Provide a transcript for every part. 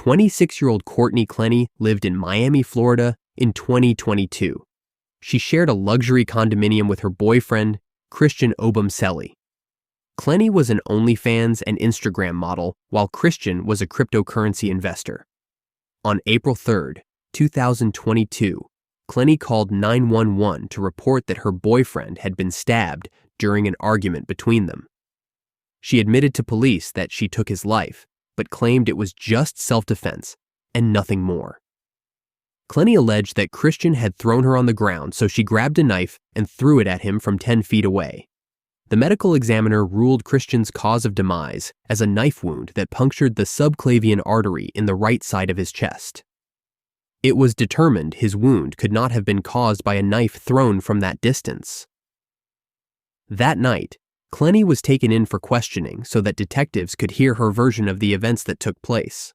26-year-old Courtney Clenney lived in Miami, Florida in 2022. She shared a luxury condominium with her boyfriend, Christian Obumseli. Clenney was an Onlyfans and Instagram model, while Christian was a cryptocurrency investor. On April 3, 2022, Clenney called 911 to report that her boyfriend had been stabbed during an argument between them. She admitted to police that she took his life, but claimed it was just self-defense and nothing more. Clenney alleged that Christian had thrown her on the ground, so she grabbed a knife and threw it at him from 10 feet away. The medical examiner ruled Christian's cause of demise as a knife wound that punctured the subclavian artery in the right side of his chest. It was determined his wound could not have been caused by a knife thrown from that distance. That night, Clenney was taken in for questioning so that detectives could hear her version of the events that took place.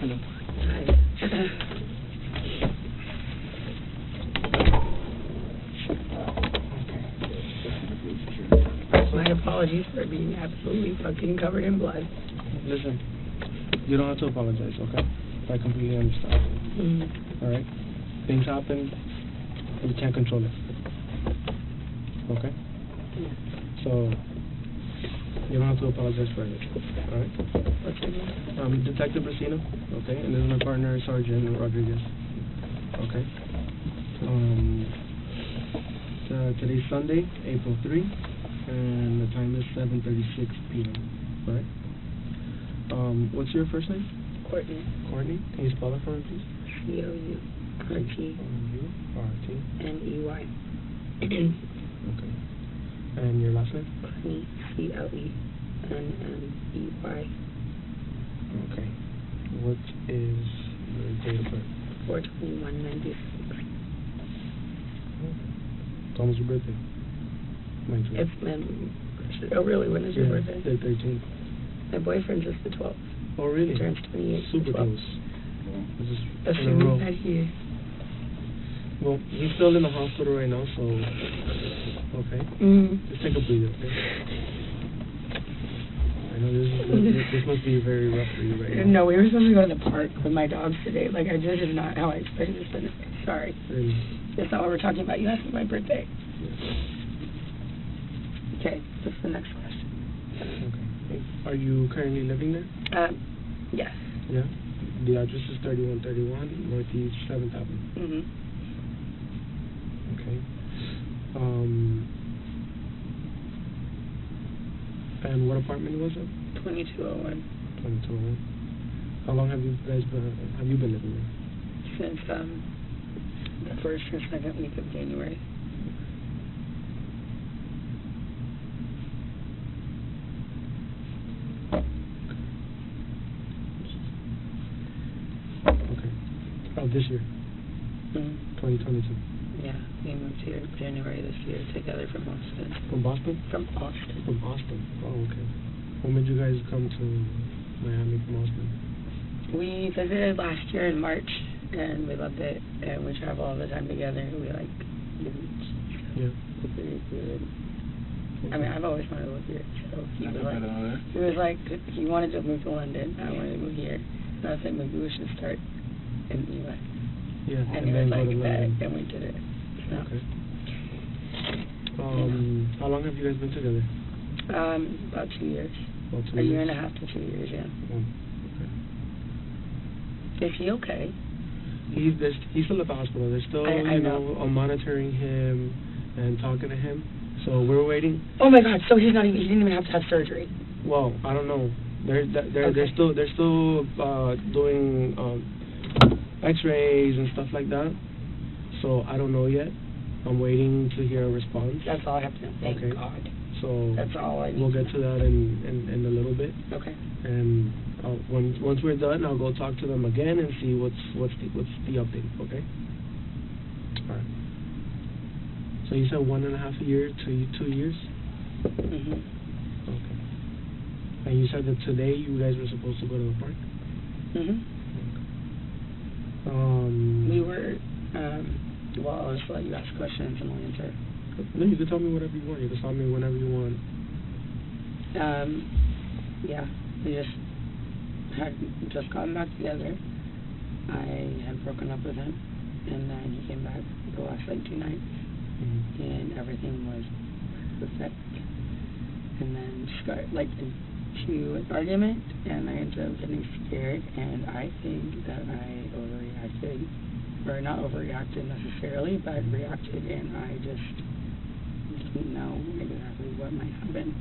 Hello. My apologies for being absolutely fucking covered in blood. Listen, you don't have to apologize, okay? I completely understand. Alright? Things happen, and you can't control it. Okay? So, you don't have to apologize for it. Alright? What's your name? Detective Brasino, okay? And this is my partner, Sergeant Rodriguez. Okay? Today's Sunday, April 3, and the time is 7:36 p.m. Alright? What's your first name? Courtney. Courtney? Can you spell it for me, please? C-O-U-R-T-N-E-Y. Okay. And your last name? Clenney, C-L-E-N-N-E-Y. Okay. What is your date of birth? 4/21/96. It's almost your birthday. Mine's It's been... Oh, really? When is your birthday? The 13th. My boyfriend's just the 12th. Oh, really? Turns 28. Super 12th. close. This is in a Assuming row. that he... Well, he's still in the hospital right now, so... Okay. Just take a breather, okay? I know this must be very rough for you right now. No, we were supposed to go to the park with my dogs today. Like, I just is not how I expected this to. Sorry. Really? That's not what we're talking about. You asked me my birthday. Yes. Okay, what's the next question? Okay. Are you currently living there? Yes. Yeah? The address is 3131 Northeast 7th Avenue. Okay. And what apartment was it? 2201. 2201. How long have you guys been living there? Since the first or second week of January. Okay. Oh, this year? 2022. Yeah, we moved here January this year together from Austin. From Boston? From Austin. From Austin. Oh, okay. When did you guys come to Miami from Austin? We visited last year in March, and we loved it, and we travel all the time together. We like the beach. Yeah. It's really good. I mean, I've always wanted to live here, so he was like, he wanted to move to London, I wanted to move here, and I was like, maybe we should start in the U.S. Yeah, and he was like, that, and we did it. So. Okay. How long have you guys been together? About 2 years. About 2 A years? year and a half to 2 years, yeah. Oh, okay. Is he okay? He's still at the hospital. They're still, I know. monitoring him and talking to him. So we're waiting. Oh my God! So he didn't even have to have surgery. Well, I don't know. They're still doing X-rays and stuff like that. So I don't know yet. I'm waiting to hear a response. That's all I have to know. Thank Okay. God. So that's all I need. We'll get to that in a little bit. Okay. And once we're done, I'll go talk to them again and see what's the update. Okay. All right. So you said 1.5 years to 2 years? Mhm. Okay. And you said that today you guys were supposed to go to the park? Mhm. Okay. We were. Well, I'll just let you ask questions and I'll answer. No, you can tell me whatever you want. You can tell me whenever you want. Yeah, we had just gotten back together. I had broken up with him, and then he came back the last, 2 nights, and everything was perfect. And then just got, into an argument, and I ended up getting scared, and I think that I overreacted, or not overreacted necessarily, but reacted, and I just didn't know exactly what might happen.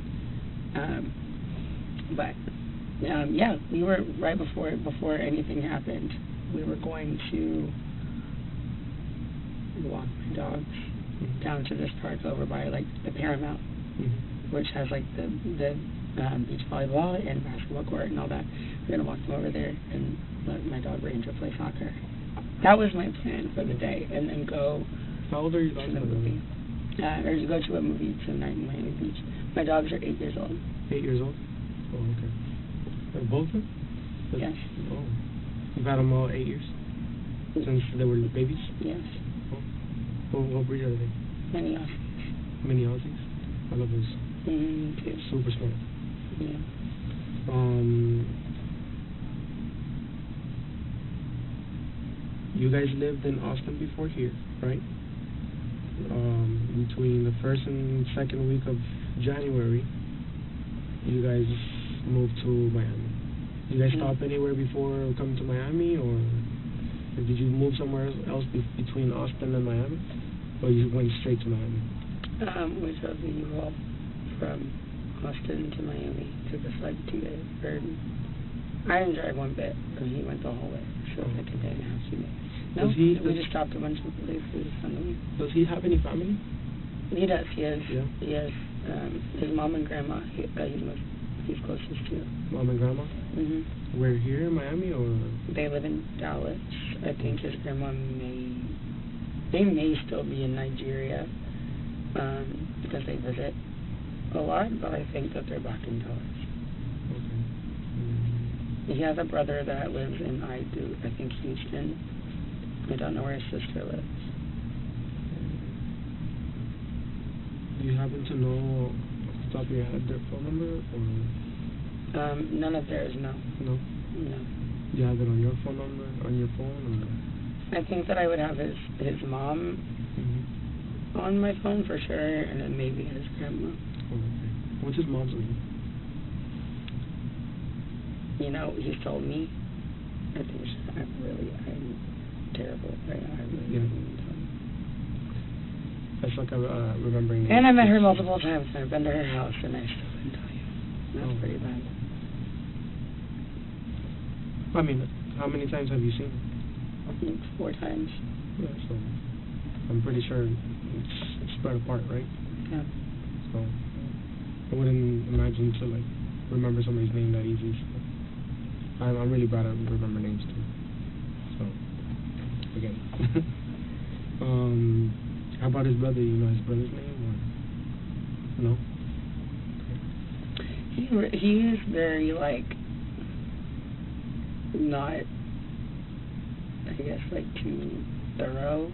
Yeah, we were right before anything happened. We were going to walk my dogs down to this park over by the Paramount, which has the beach volleyball and basketball court and all that. We're gonna walk them over there and let my dog Ranger play soccer. That was my plan for the day, and then go. How old are you to the movie? Or to go to a movie tonight in Miami Beach. My dogs are 8 years old. 8 years old? Oh, okay. Both of them? Yes. Oh. You've had them all 8 years? Since they were babies? Yes. Oh. What breed are they? Mini Aussies. Mini Aussies? I love those. Too. Super smart. Yeah. You guys lived in Austin before here, right? Between the first and second week of January, you guys moved to Miami. Did you guys stop anywhere before coming to Miami, or did you move somewhere else between Austin and Miami, or you went straight to Miami? We drove the U-Haul from Austin to Miami. It took us 2 days. I didn't drive one bit, because he went the whole way. So a day and a half, 2 days. No, we just stopped a bunch of places on the way. Does he have any family? He does. He has. Yeah. He has his mom and grandma. He's closest to. Mom and grandma? Where, here in Miami, or? They live in Dallas. I think his grandma may still be in Nigeria, because they visit a lot, but I think that they're back in Dallas. Okay. He has a brother that lives in, I think, Houston. I don't know where his sister lives. Do you happen to know off the top of your head their phone number, or? None of theirs, no. No? No. Do you have it on your phone number, on your phone, or? I think that I would have his mom on my phone for sure, and then maybe his grandma. Oh, okay. What's his mom's name? He's told me. I think I'm terrible right now. I really didn't tell him. That's remembering. And I met her multiple times, and I've been to her house, and I still didn't tell you. That's pretty bad. I mean, how many times have you seen her? I think 4 times. Yeah, so I'm pretty sure it's spread apart, right? Yeah. So I wouldn't imagine to remember somebody's name that easy. So I'm really bad at remember names too. So again. How about his brother? You know his brother's name, or no? Okay. He is very not, I guess, too thorough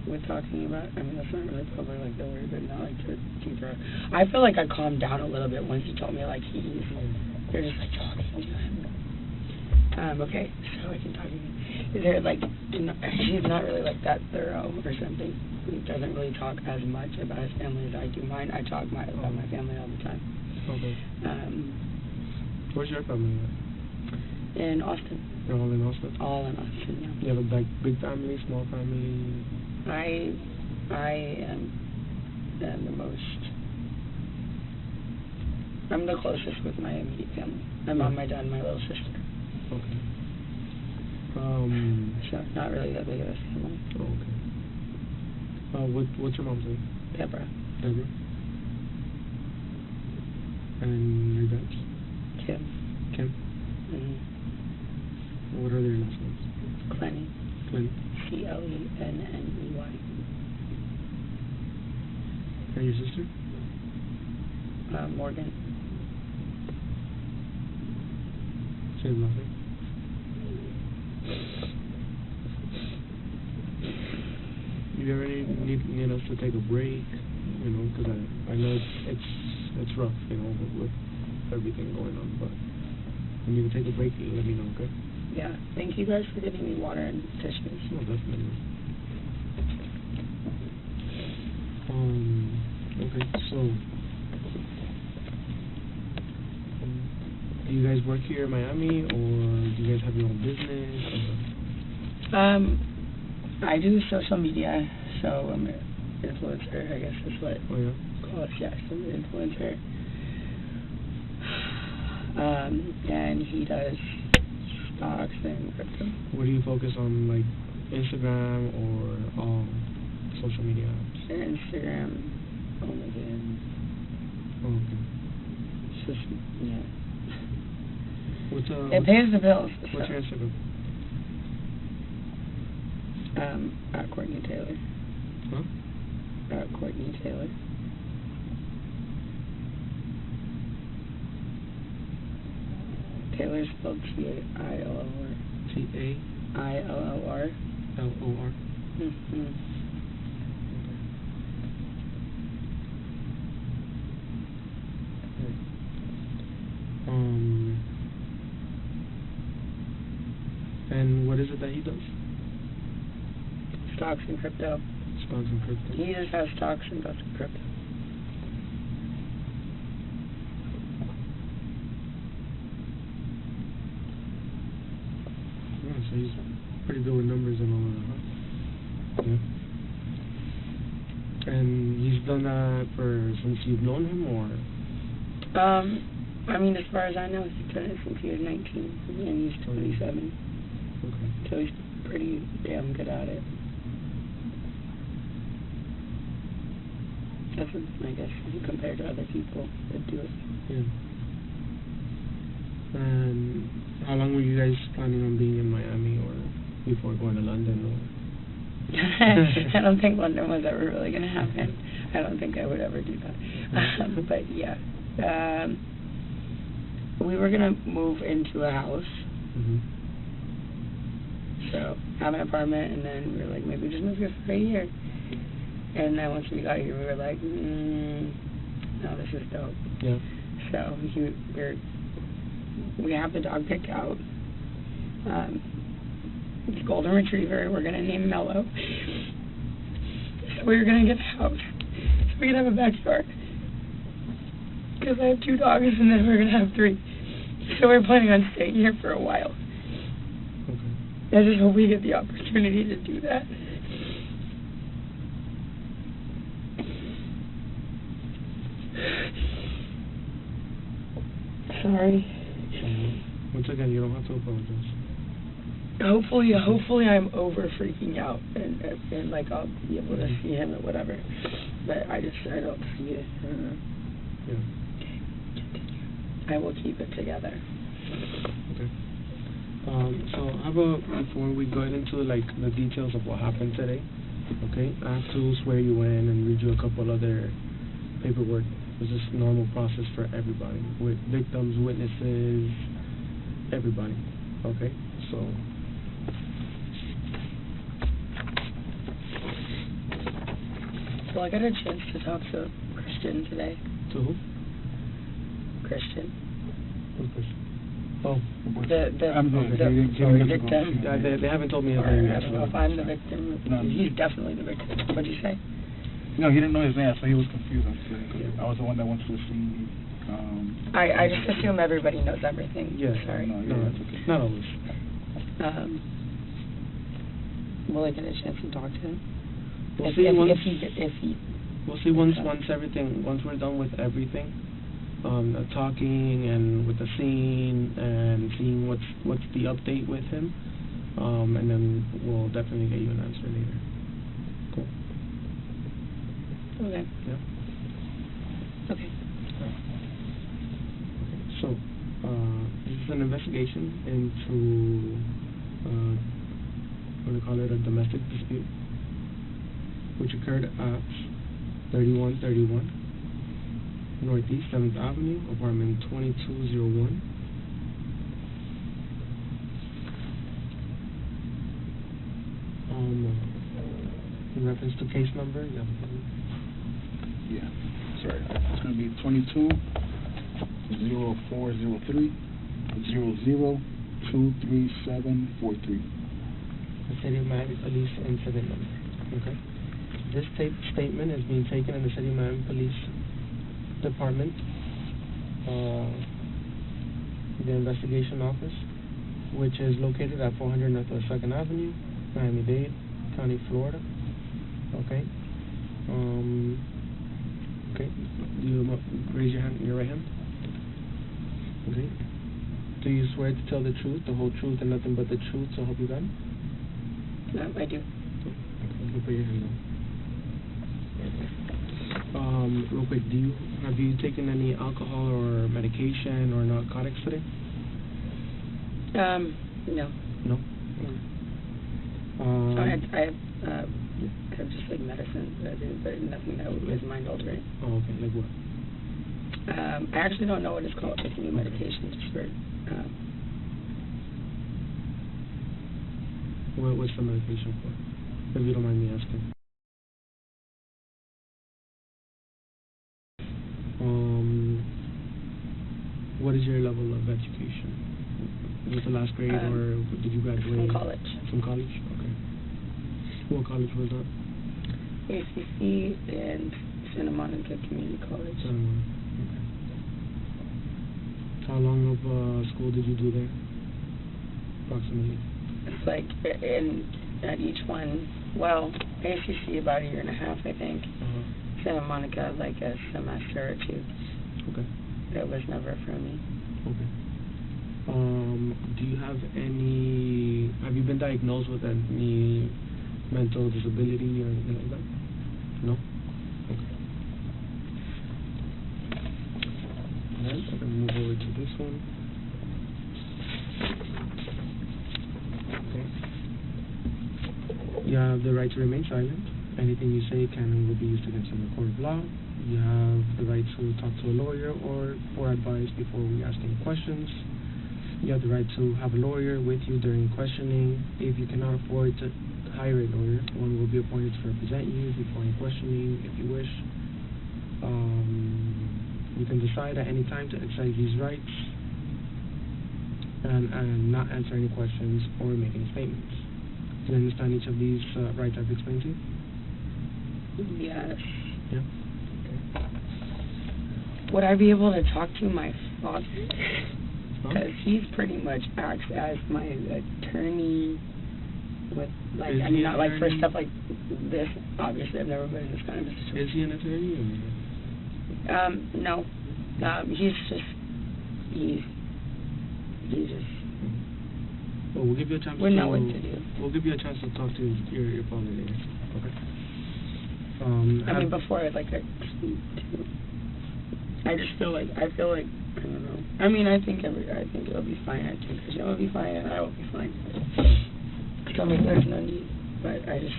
with talking about. I mean, that's not really probably the word, but not too thorough. I feel like I calmed down a little bit once he told me they're just talking to him. Okay, so I can talk again. He's not really that thorough or something. He doesn't really talk as much about his family as I do mine. I talk about my family all the time. Okay. Where's your family at? In Austin. You're all in Austin? All in Austin, yeah. You have a big family, small family? I am I'm the closest with my immediate family. My mom, my dad, and my little sister. Okay. So not really that big of a family. Oh, okay. What's your mom's name? Deborah. Deborah. And your dad's? Kim. Kim? What are their last names? Clenney. Clenney. Clenney. And your sister? Morgan. Same last name? you ever need us to take a break? You know, because I know it's rough, you know, with everything going on, but when you take a break, you let me know, okay? Yeah. Thank you guys for giving me water and tissues. No, definitely. Okay, so do you guys work here in Miami, or do you guys have your own business? I do social media, so I'm an influencer, I guess is what call us, yes, I'm an influencer. And he does stocks and crypto. What do you focus on, like Instagram or social media apps? Instagram, Onlyfans. Oh, okay. It's just, yeah. What's it pays the bills. What's so. your Instagram? At Courtney Taylor. Huh? At Courtney Taylor. Taylor spelled T-A-I-L-L-R. T-A-I-L-L-R. L-O-R. Mm-hmm. And what is it that he does? Stocks and crypto. Stocks and crypto. He just has stocks and does crypto. Yeah, so he's pretty good with numbers and all of that, huh? Yeah. And he's done that since you've known him, or? I mean, as far as I know, he's done it since he was 19, and he's 27. Okay. So he's pretty damn good at it. That's, I guess, compared to other people that do it. Yeah. And how long were you guys planning on being in Miami, or before going to London, or? I don't think London was ever really going to happen. I don't think I would ever do that. But yeah. We were going to move into a house. Mm-hmm. So, have an apartment, and then we were like, maybe just move here for a year. And then once we got here, we were like, no, this is dope. Yeah. So, we have the dog picked out. It's a golden retriever. We're going to name Mello. So, we were going to get a house. So, we could have a backyard. Because I have 2 dogs, and then we're going to have 3. So, we're planning on staying here for a while. Okay. I just hope we get the opportunity to do that. Sorry. Once again, you don't have to apologize. Hopefully I'm over freaking out and like I'll be able to see him or whatever. But I don't see it. Yeah. I will keep it together. Okay. So how about before we go into like the details of what happened today, okay, I have to swear you in and read you a couple other paperwork. It's just normal process for everybody, with victims, witnesses, everybody. Okay, so I got a chance to talk to Christian today. to who? Christian. Who's Christian? Oh, The victim. They haven't told me his Or name I yet. don't know if I'm the victim. No. He's definitely the victim. What'd you say? No, he didn't know his name, so he was confused. I was the one that went to the scene. I just assume everybody knows everything. Yeah. Sorry. No, that's okay. Not always. Will I get a chance to talk to him? We'll see once we're done with everything, talking and with the scene and seeing what's the update with him, and then we'll definitely get you an answer later. Cool. Okay. Yeah. Okay. So, this is an investigation into what do we call it, a domestic dispute, which occurred at 3131 Northeast 7th Avenue, apartment 2201. In reference to case number, Yeah. Sorry. It's going to be 22-0403-00-23743. The City of Miami Police incident number. Okay. This statement is being taken in the City of Miami Police Department, the investigation office, which is located at 400 Northwest 2nd Avenue, Miami-Dade County, Florida. Okay. Okay. Do you raise your hand, your right hand? Okay. Do you swear to tell the truth, the whole truth, and nothing but the truth, so help you God? I do. Okay. You put your hand down. Real quick, have you taken any alcohol or medication or narcotics today? No. No. I have just like medicine that I do, but nothing that is mind altering. Oh, okay. Like what? I actually don't know what it's called. It's a new medication. Just for what's the medication for? If you don't mind me asking. What is your level of education? Was it the last grade, or did you graduate? From college. From college? Okay. What college was that? ACC and Santa Monica Community College. Okay. How long of school did you do there? Approximately. It's like at each one, well, ACC about 1.5 years, I think. Santa Monica like a semester or two. Okay. It was never for me. Okay. Do you have have you been diagnosed with any mental disability or anything like that? No? Okay. Alright, I'm going to move over to this one. Okay. You have the right to remain silent. Anything you say can and will be used against you in the court of law. You have the right to talk to a lawyer or for advice before we ask any questions. You have the right to have a lawyer with you during questioning. If you cannot afford to hire a lawyer, one will be appointed to represent you before any questioning if you wish. You can decide at any time to exercise these rights and not answer any questions or make any statements. Do you understand each of these rights I've explained to you? Yes. Yeah. Would I be able to talk to my father? Because he's pretty much acts as my attorney with, like, I mean, not like for stuff like this. Obviously, I've never been in this kind of a situation. Is he an attorney? No. He's just. Well, we'll give you a chance. We know what to do. We'll give you a chance to talk to your father later. Okay. I mean, before I just feel like I don't know. I mean, I think it'll be fine. I think Christian will be fine, and I will be fine. So I mean, there's no need. But I just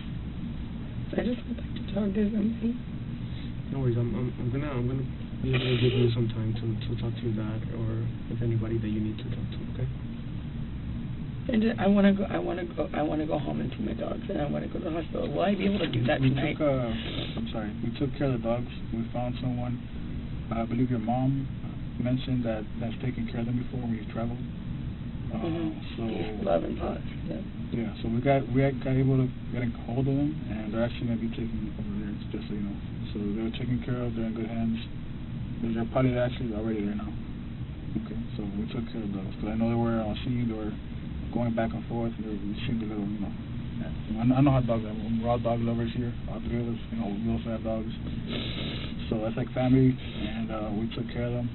would like to talk to somebody. No worries. I'm gonna be able to give you some time to talk to your dad or with anybody that you need to talk to. Okay. And I want to go home and see my dogs, and I want to go to the hospital. Will I be able to do that tonight? We took care of the dogs. We found someone. I believe your mom mentioned that's taken care of them before when you traveled. So love and thoughts. Yeah. So we got able to get a hold of them, and they're actually going to be taken over there, just so you know. So they're taken care of. They're in good hands. They're probably actually already there now. Okay. So we took care of those because I know they were seen. They were going back and forth, and we seemed a little, I know how dogs are. We're all dog lovers here. All three of us, we also have dogs. So that's like family, and we took care of them.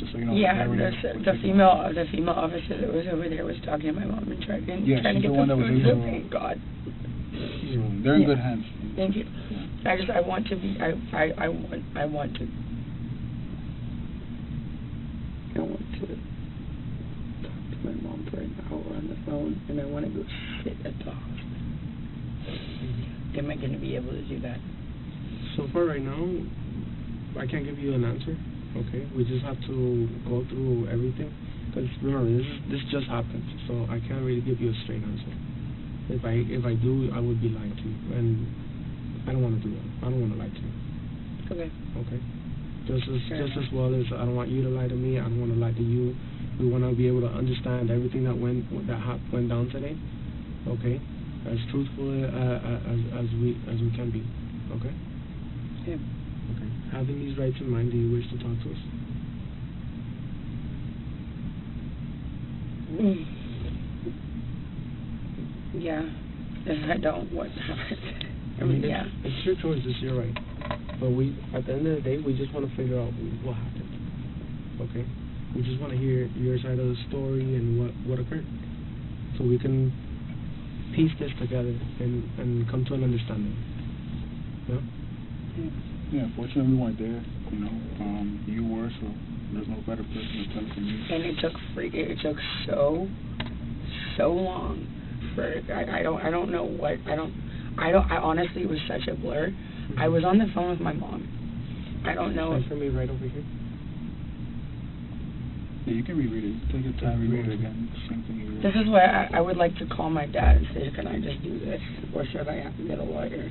Just so you know. Yeah, the female officer that was over there was talking to my mom and trying to get the food. Thank God. So they're in good hands. Thank you. I want to my mom for an hour on the phone, and I want to go sit at the hospital. Am I going to be able to do that? So far right now, I can't give you an answer. Okay, we just have to go through everything. Because remember, this just happened, so I can't really give you a straight answer. If I do, I would be lying to you. And I don't want to do that. I don't want to lie to you. Okay. Okay. Just as well as I don't want you to lie to me. I don't want to lie to you. We want to be able to understand everything that went down today. Okay. As truthful as we can be. Okay. Yeah. Okay. Having these rights in mind, do you wish to talk to us? Yeah. If I don't, what happens? I mean, yeah. It's your choice. It's your right. But at the end of the day, we just want to figure out what happened. Okay? We just want to hear your side of the story and what occurred, so we can piece this together and come to an understanding. Yeah. Yeah. Fortunately, we weren't there. You know, you were, so there's no better person to tell than you. And it took so long for I don't know what I honestly, it was such a blur. Mm-hmm. I was on the phone with my mom. I don't know. Stand for me right over here. Yeah, you can reread it. Take your time, reread it again. Same thing you read. This is why I would like to call my dad and say, can I just do this, or should I have to get a lawyer?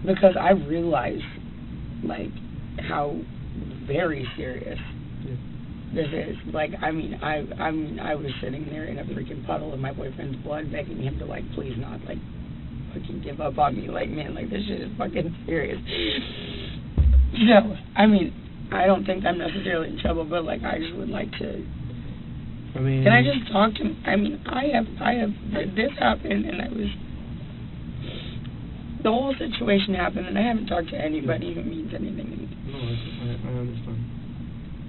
Because I realized, like, how very serious this is. Like, I was sitting there in a freaking puddle of my boyfriend's blood, begging him to, like, please not, like, fucking give up on me. Like, man, like, this shit is fucking serious. So, I don't think I'm necessarily in trouble, but, like, I just would like to. Can I just talk to him? This happened, and the whole situation happened, and I haven't talked to anybody who means anything to me. No, I understand.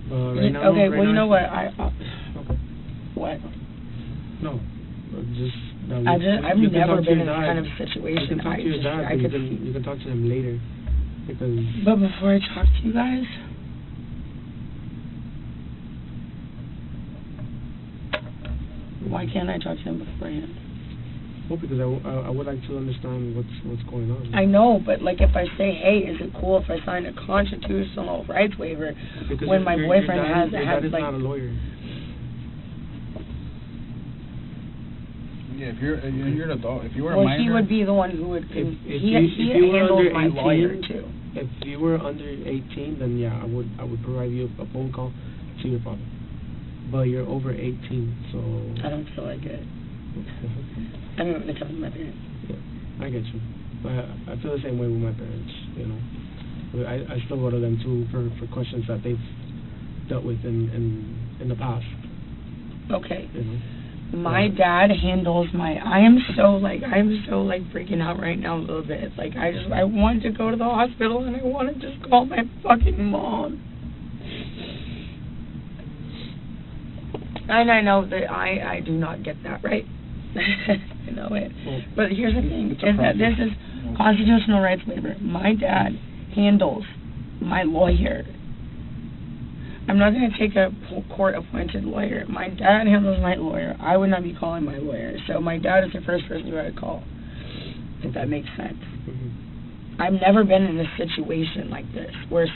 Right now, okay, right well, you now, know what? Okay. What? No, just. I've never been in this kind of situation. You can talk to your dad, you can talk to him later. Because. But before I talk to you guys. Why can't I talk to him beforehand? Well, because I would like to understand what's going on. I know, but like if I say, hey, is it cool if I sign a constitutional rights waiver because when my boyfriend has dad is like not a lawyer. Yeah, if you're an adult, if you were a well, minor, he would be the one who would. If he you were handles under my 18, lawyer too. If you were under 18, then yeah, I would provide you a phone call to your father. But you're over 18, so. I don't feel like it. I mean, when it comes to my parents. Yeah, I get you. But I feel the same way with my parents. You know, I still go to them too for questions that they've dealt with in the past. Okay. You know. My dad handles my. I'm so freaking out right now a little bit. Like I want to go to the hospital and I want to just call my fucking mom. And I know that I do not get that right. I know it. But here's the thing: is that this is constitutional rights waiver. My dad handles my lawyer. I'm not going to take a court-appointed lawyer. My dad handles my lawyer. I would not be calling my lawyer. So my dad is the first person you ought to call, if that makes sense. Mm-hmm. I've never been in a situation like this where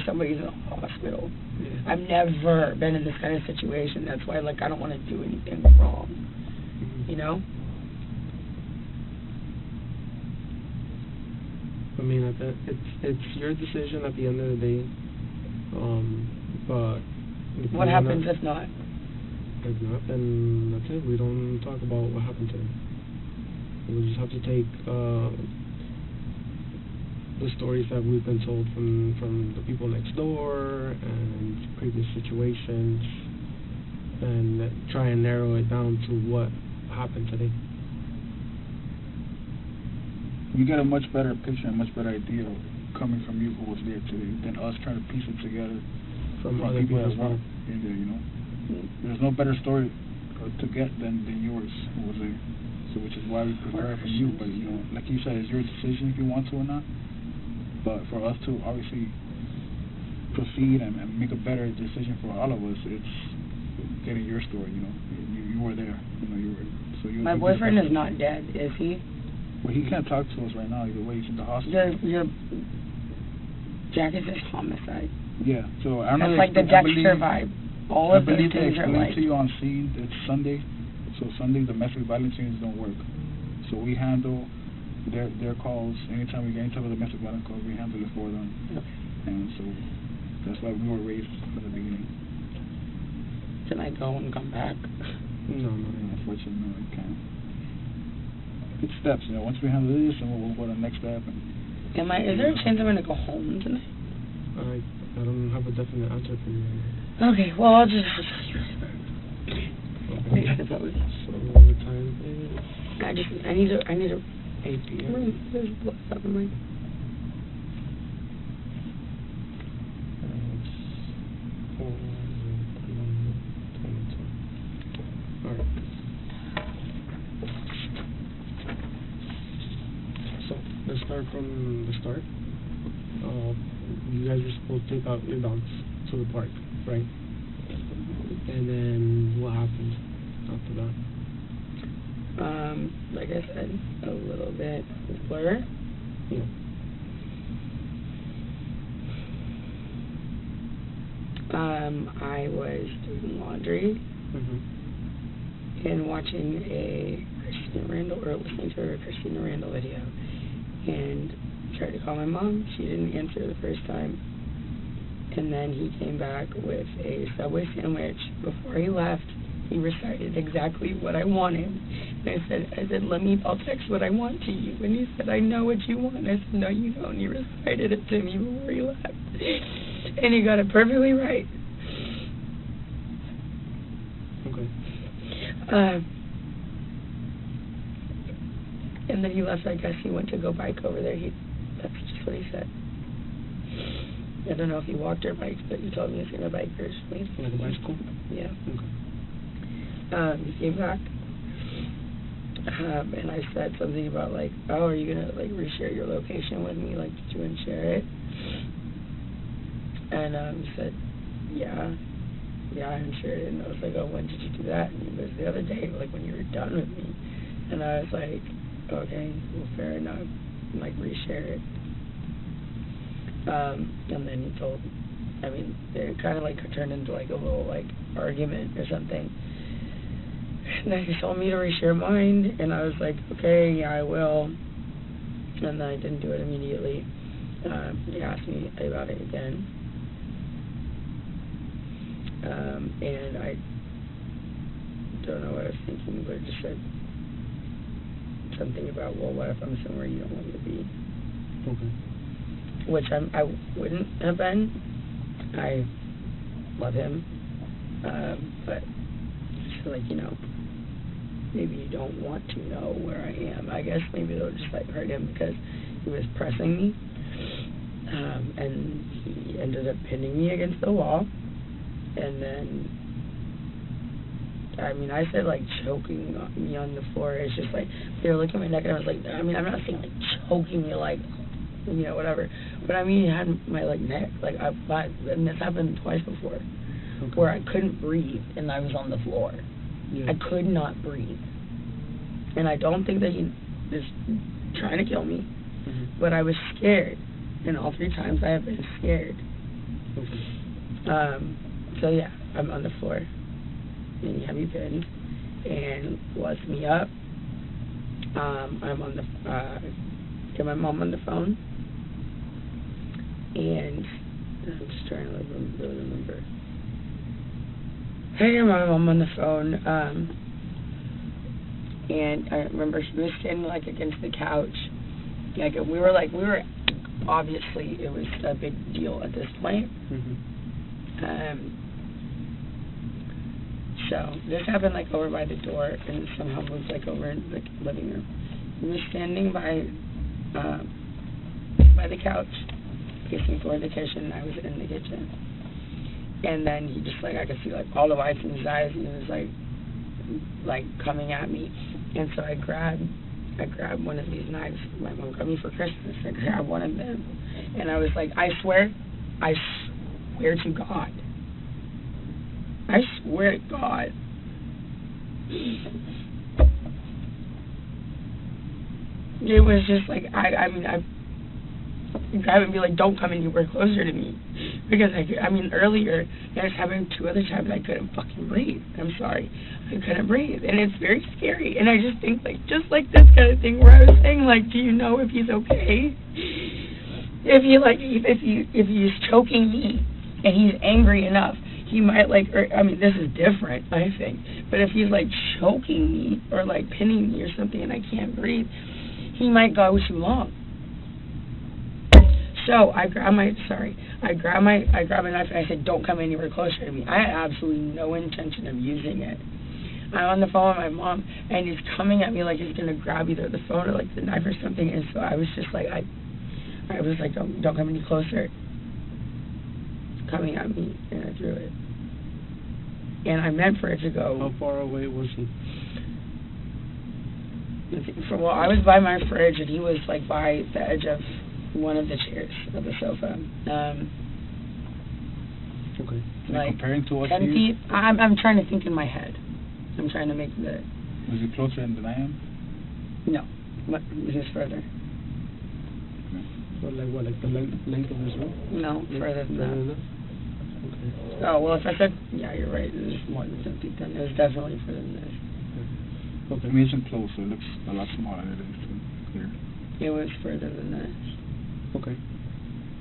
somebody's in a hospital. Yeah. I've never been in this kind of situation. That's why, like, I don't want to do anything wrong. Mm-hmm. You know? I mean, it's your decision at the end of the day. But what happens if not? If not, then that's it. We don't talk about what happened today. We just have to take the stories that we've been told from the people next door and previous situations, and try and narrow it down to what happened today. You get a much better picture, a much better idea coming from you who was there today than us trying to piece it together from other people that weren't in there, you know. There's no better story to get than yours who was there. So which is why we prepare from you. But, you know, like you said, it's your decision if you want to or not. But for us to obviously proceed and make a better decision for all of us, it's getting your story, you know. You were there. You know, you were. So you. My boyfriend is not dead, is he? Well, he can't talk to us right now either way. He's in the hospital. Jack is just homicide. Yeah, so I don't know. That's like the Dexter vibe. All of those things are like. I believe they explained to you on scene. It's Sunday, so Sunday domestic violence units don't work. So we handle their calls. Anytime we get any type of domestic violence calls, we handle it for them. Okay. And so that's why we were raised from the beginning. Can I go and come back? No. Unfortunately, no, I can't. It's steps, once we handle this, and we'll go to the next step. Is there a chance I'm going to go home tonight? I don't have a definite answer for you right now. Okay, well, I'll just... Okay. I suppose. So the time is... I need a 8 p.m. There's blood up in my... Alright. So, let's start from the start. You guys were supposed to take out your dogs to the park, right? And then what happened after that? Like I said, a little bit blur. Yeah. I was doing laundry and watching a listening to a Christina Randall video, and tried to call my mom. She didn't answer the first time, and then he came back with a Subway sandwich. Before he left, he recited exactly what I wanted. And I said, I'll text what I want to you. And he said, I know what you want. I said, no, you don't. And he recited it to me before he left. And he got it perfectly right. Okay. And then he left. I guess he went to go bike over there. That's just what he said. I don't know if he walked or biked, but he told me he was going to bike personally. Like a bicycle? Yeah. Okay. He came back, and I said something about, like, oh, are you going to, like, reshare your location with me? Like, did you want to share it? And he said, yeah, I shared it. And I was like, oh, when did you do that? And he goes, the other day, like, when you were done with me. And I was like, okay, well, fair enough. Like, reshare it. And then it kind of, like, turned into, like, a little, like, argument or something. And then he told me to reshare mine, and I was like, okay, yeah, I will. And then I didn't do it immediately. He asked me about it again. And I don't know what I was thinking, but it just said something about, well, what if I'm somewhere you don't want me to be? Okay. Which I wouldn't have been. I love him. But just like, maybe you don't want to know where I am. I guess maybe it'll just, like, hurt him because he was pressing me. And he ended up pinning me against the wall. And then, I said, like, choking me on the floor. It's just, like, they were looking at my neck, and I was like, I'm not saying, like, choking me, like, whatever. But, he had my, like, neck, like, and this happened twice before, where I couldn't breathe, and I was on the floor. Yeah. I could not breathe. And I don't think that he was trying to kill me, but I was scared. And all 3 times I have been scared. So, yeah, I'm on the floor, and you have me pinned, and lets me up. I'm on the, get my mom on the phone, and I'm just trying to, like, really remember. I got my mom on the phone, and I remember she was standing, like, against the couch. Like, we were obviously, it was a big deal at this point. So this happened, like, over by the door, and somehow moved, like, over in the living room. He was standing by the couch, facing toward the kitchen, and I was in the kitchen. And then he just, like, I could see, like, all the whites in his eyes, and he was, like, coming at me. And so I grabbed one of these knives. My mom got me for Christmas. I grabbed one of them, and I was like, I swear to God. I swear to God. It was just like, I grab and be like, don't come anywhere closer to me. Because I mean, earlier, I was having 2 other times I couldn't fucking breathe. I'm sorry. I couldn't breathe. And it's very scary. And I just think, like, just like this kind of thing where I was saying, like, do you know if he's okay? If he's choking me and he's angry enough, he might, like, I mean, this is different, I think. But if he's, like, choking me or, like, pinning me or something and I can't breathe, he might go too long. So I grab a knife and I said, don't come anywhere closer to me. I had absolutely no intention of using it. I'm on the phone with my mom, and he's coming at me like he's gonna grab either the phone or like the knife or something. And so I was just like, I was like, don't come any closer. It's coming at me, and I threw it. And I meant for it to go. How far away was he? Well, I was by my fridge, and he was like by the edge of one of the chairs of the sofa. Okay. Like comparing to what 10 feet. I'm trying to think in my head. I'm trying to make the. Was he closer than I am? No, but just further. Like what? Like the length of this room? No, further than that. Okay. Oh well, if I said yeah, you're right. It was more than 10 feet. Then it was definitely further than this. Okay. I mean, it's close, so it looks a lot smaller than it is clear. It was further than this. Okay.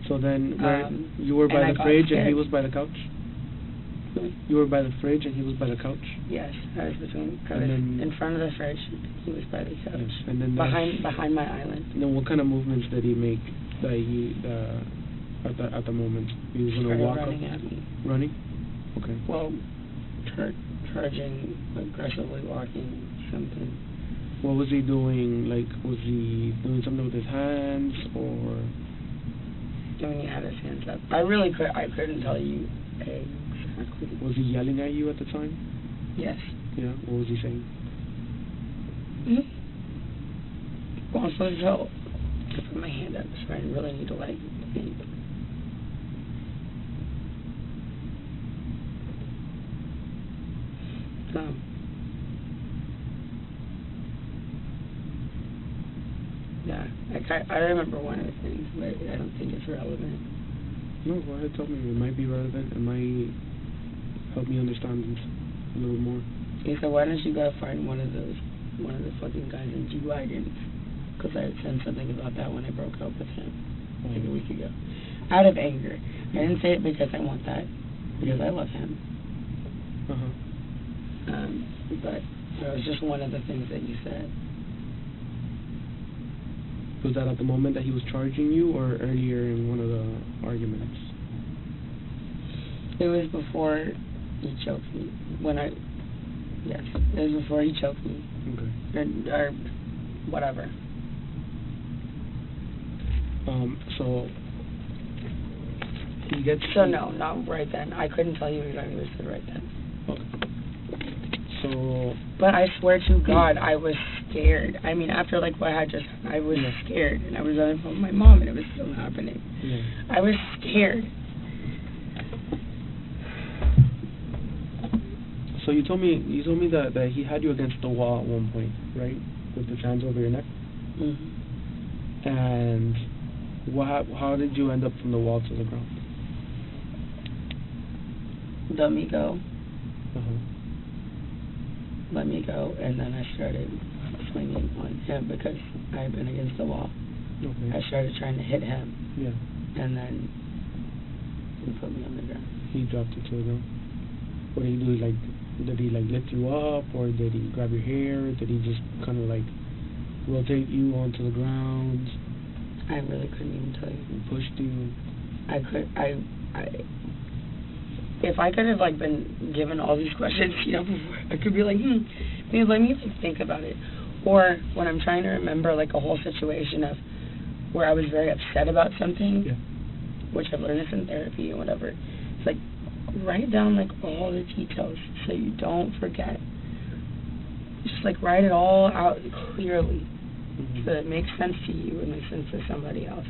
So then, you were by the fridge and he was by the couch? You were by the fridge and he was by the couch? Yes, I was in front of the fridge. He was by the couch. Yes. And then behind my island. And then what kind of movements did he make that at the moment? He was gonna walk running up? At me. Running? Okay. Well, charging, aggressively walking, something. What was he doing? Like, was he doing something with his hands or? I mean, he had his hands up. I couldn't tell you exactly. Was he yelling at you at the time? Yes. Yeah. What was he saying? Well, I'm supposed to put my hand up, so I really need to like think. Yeah, I remember one of the things, but I don't think it's relevant. No, go ahead, tell me. It might be relevant. It might help me understand this a little more. He said, why don't you go find one of the fucking guys in G-Wagons? Because I had said something about that when I broke up with him like a week ago. Out of anger. I didn't say it because I want that, because I love him. But that was just one of the things that you said. Was that at the moment that he was charging you, or earlier in one of the arguments? It was before he choked me. Yes, it was before he choked me. Okay. Or whatever. So he gets. So no, not right then. I couldn't tell you exactly what he said right then. Okay. So. But I swear to God, I was scared. I mean, after like what I had just, I was scared, and I was on the phone with my mom, and it was still happening. Yeah. I was scared. So you told me that he had you against the wall at one point, right? With his hands over your neck. Mm-hmm. And how did you end up from the wall to the ground? Let me go. Uh-huh. Let me go, and then I started swinging on him because I had been against the wall. Okay. I started trying to hit him. Yeah. And then he put me on the ground. He dropped you to the ground. What did he do? Like, did he like lift you up, or did he grab your hair? Did he just kind of like rotate you onto the ground? I really couldn't even tell you. He pushed you. If I could have like been given all these questions, before, I could be like, maybe let me think about it. Or when I'm trying to remember like a whole situation of where I was very upset about something, which I've learned this in therapy and whatever. It's like write down like all the details so you don't forget. Just like write it all out clearly so that it makes sense to you and makes sense to somebody else.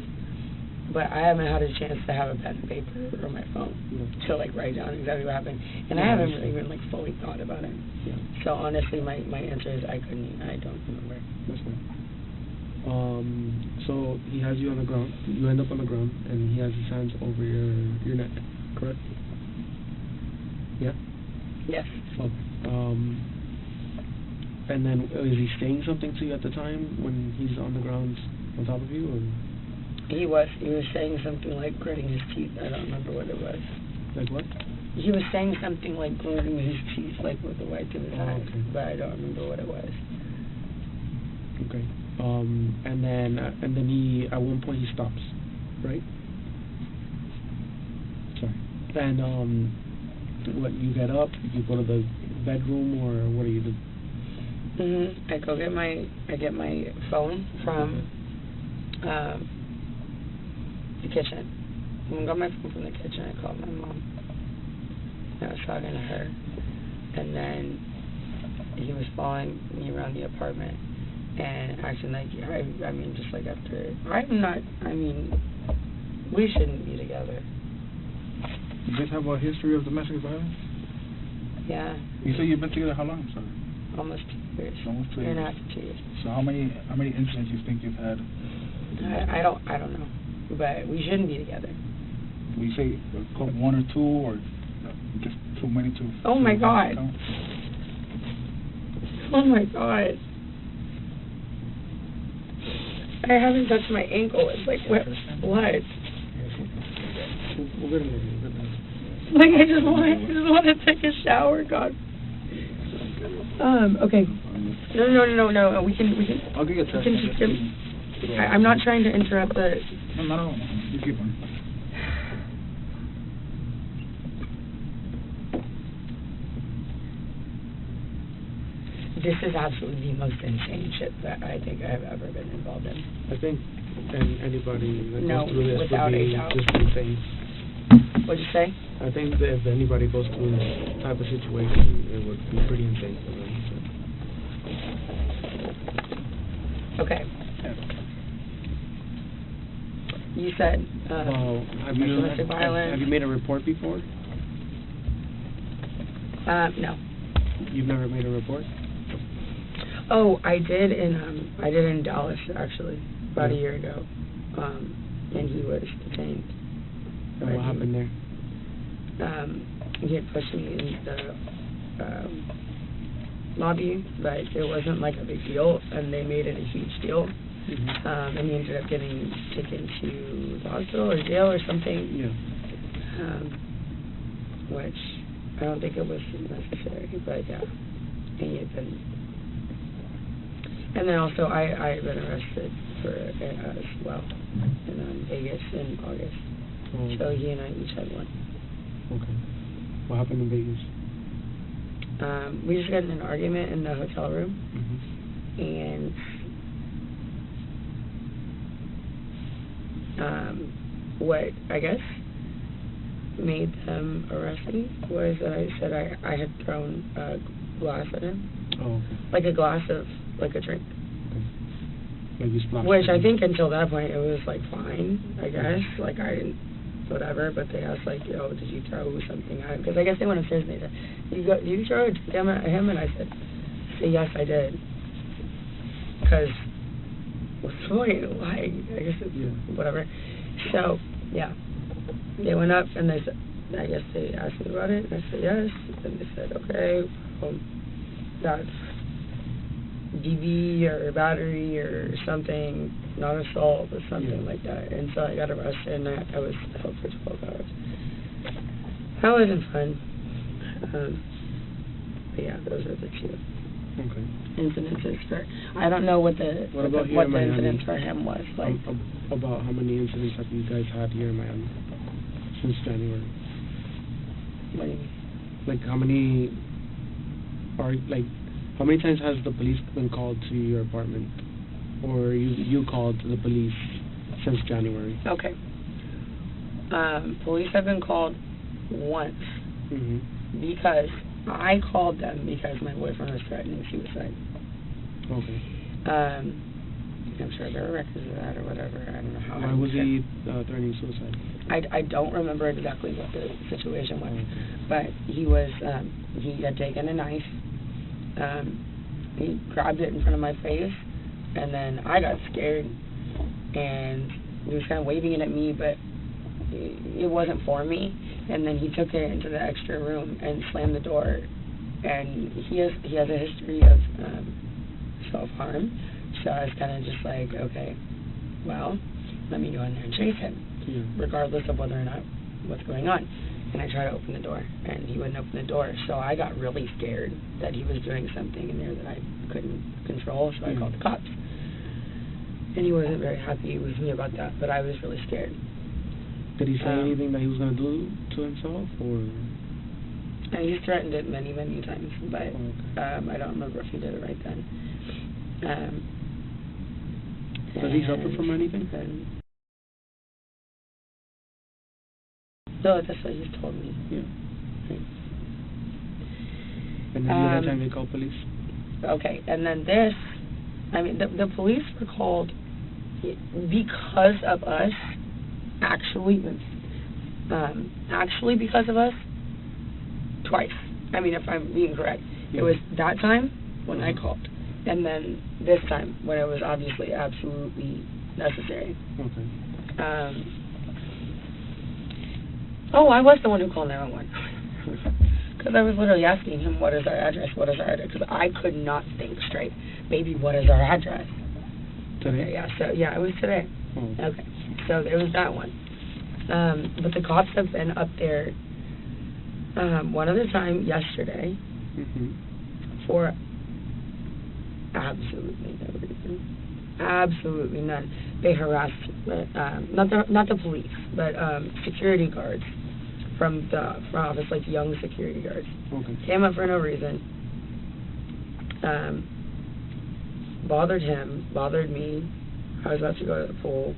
But I haven't had a chance to have a pen and paper or my phone to like write down exactly what happened, and I haven't really even like fully thought about it. So honestly, my answer is I don't remember. That's fine. So he has you on the ground. You end up on the ground, and he has his hands over your neck, correct? Yeah? Yes. Okay. And then is he saying something to you at the time when he's on the ground on top of you, or? He was saying something like gritting his teeth. I don't remember what it was. Like what? He was saying something like gritting his teeth, like with the white of his eyes, okay. but I don't remember what it was. Okay. And then he, at one point, he stops, right? Sorry. And what, you get up, you go to the bedroom, or what do you do? I get my phone from the kitchen. I got my phone from the kitchen. I called my mom. I was talking to her, and then he was following me around the apartment and acting like, I mean, just like after, we shouldn't be together. You guys have a history of domestic violence? Yeah. You say you've been together how long, sorry? Almost 2 years. Almost 2 years. 1.5 to 2 years. So how many incidents you think you've had? I don't know, but we shouldn't be together. Will you say one or two, or just too many to? Oh my God. Oh my God. I haven't touched my ankle. It's like, what? We're good. Like, I just want to take a shower, God. Okay. No. We can. I'll get you a text. I'm not trying to interrupt the. No. You keep on. This is absolutely the most insane shit that I think I've ever been involved in. I think anybody that No, goes through this without would be a doubt. just insane. What'd you say? I think that if anybody goes through this type of situation, it would be pretty insane for them. Okay. You said domestic violence. Have you made a report before? No. You've never made a report? Oh, I did in Dallas actually about a year ago, and he was detained. And what happened there? He had pushed me in the lobby, but it wasn't like a big deal, and they made it a huge deal. Mm-hmm. And he ended up getting taken to the hospital or jail or something. Yeah. Which I don't think it was necessary, but yeah, and he had been. And then also I had been arrested for as well in Vegas in August. Oh, okay. So he and I each had one. Okay. What happened in Vegas? We just got in an argument in the hotel room, and what I guess made them arrest me was that I said I had thrown a glass at him. Oh, okay. Like a glass of, like a drink. Okay. Like you splashed. Which I think until that point it was like fine, I guess. Like I didn't, whatever, but they asked like, yo, did you throw something at him? Because I guess they went upstairs and they said, did you throw a drink at him? And I said, yes, I did. Because what's the point? Like, I guess it's whatever. So, yeah. They went up and they said, I guess they asked me about it, and I said yes. And they said, okay, that's DV or battery or something, not assault or something like that. And so I got arrested and I was held for 12 hours. That wasn't fun. But yeah, those are the two incidences for. I don't know what the incident for him was like. About how many incidents have you guys had here in Miami since January? What do you mean? Like how many times has the police been called to your apartment, or you called the police since January? Okay. Police have been called once because I called them because my boyfriend was threatening suicide. Okay. I'm sure there are records of that or whatever. I don't know how. Why was he threatening suicide? I don't remember exactly what the situation was, but he was he had taken a knife. He grabbed it in front of my face And then I got scared, and he was kind of waving it at me, but it wasn't for me. And then he took it into the extra room and slammed the door. And he has a history of self-harm. So I was kind of just like, okay, well, let me go in there and chase him, regardless of whether or not what's going on. And I tried to open the door, and he wouldn't open the door. So I got really scared that he was doing something in there that I couldn't control, so I called the cops. And he wasn't very happy with me about that, but I was really scared. Did he say anything that he was going to do to himself, or? He's threatened it many, many times, but I don't remember if he did it right then. Does he suffer from anything? No, that's what he's told me. Yeah. And then the other time they called police? Okay, and then this, I mean, the police were called because of us, actually because of us, twice. I mean, if I'm being correct. It was that time when I called, and then this time when it was obviously absolutely necessary. Okay. I was the one who called 911. Because I was literally asking him, what is our address? Because I could not think straight. Baby, what is our address? Today? Okay, it was today. Oh. Okay, so there was that one. But the cops have been up there one other time yesterday for absolutely no reason. Absolutely none. They harassed, not the police, but security guards from office, like young security guards. Okay. Came up for no reason. Bothered him, bothered me. I was about to go to the pool.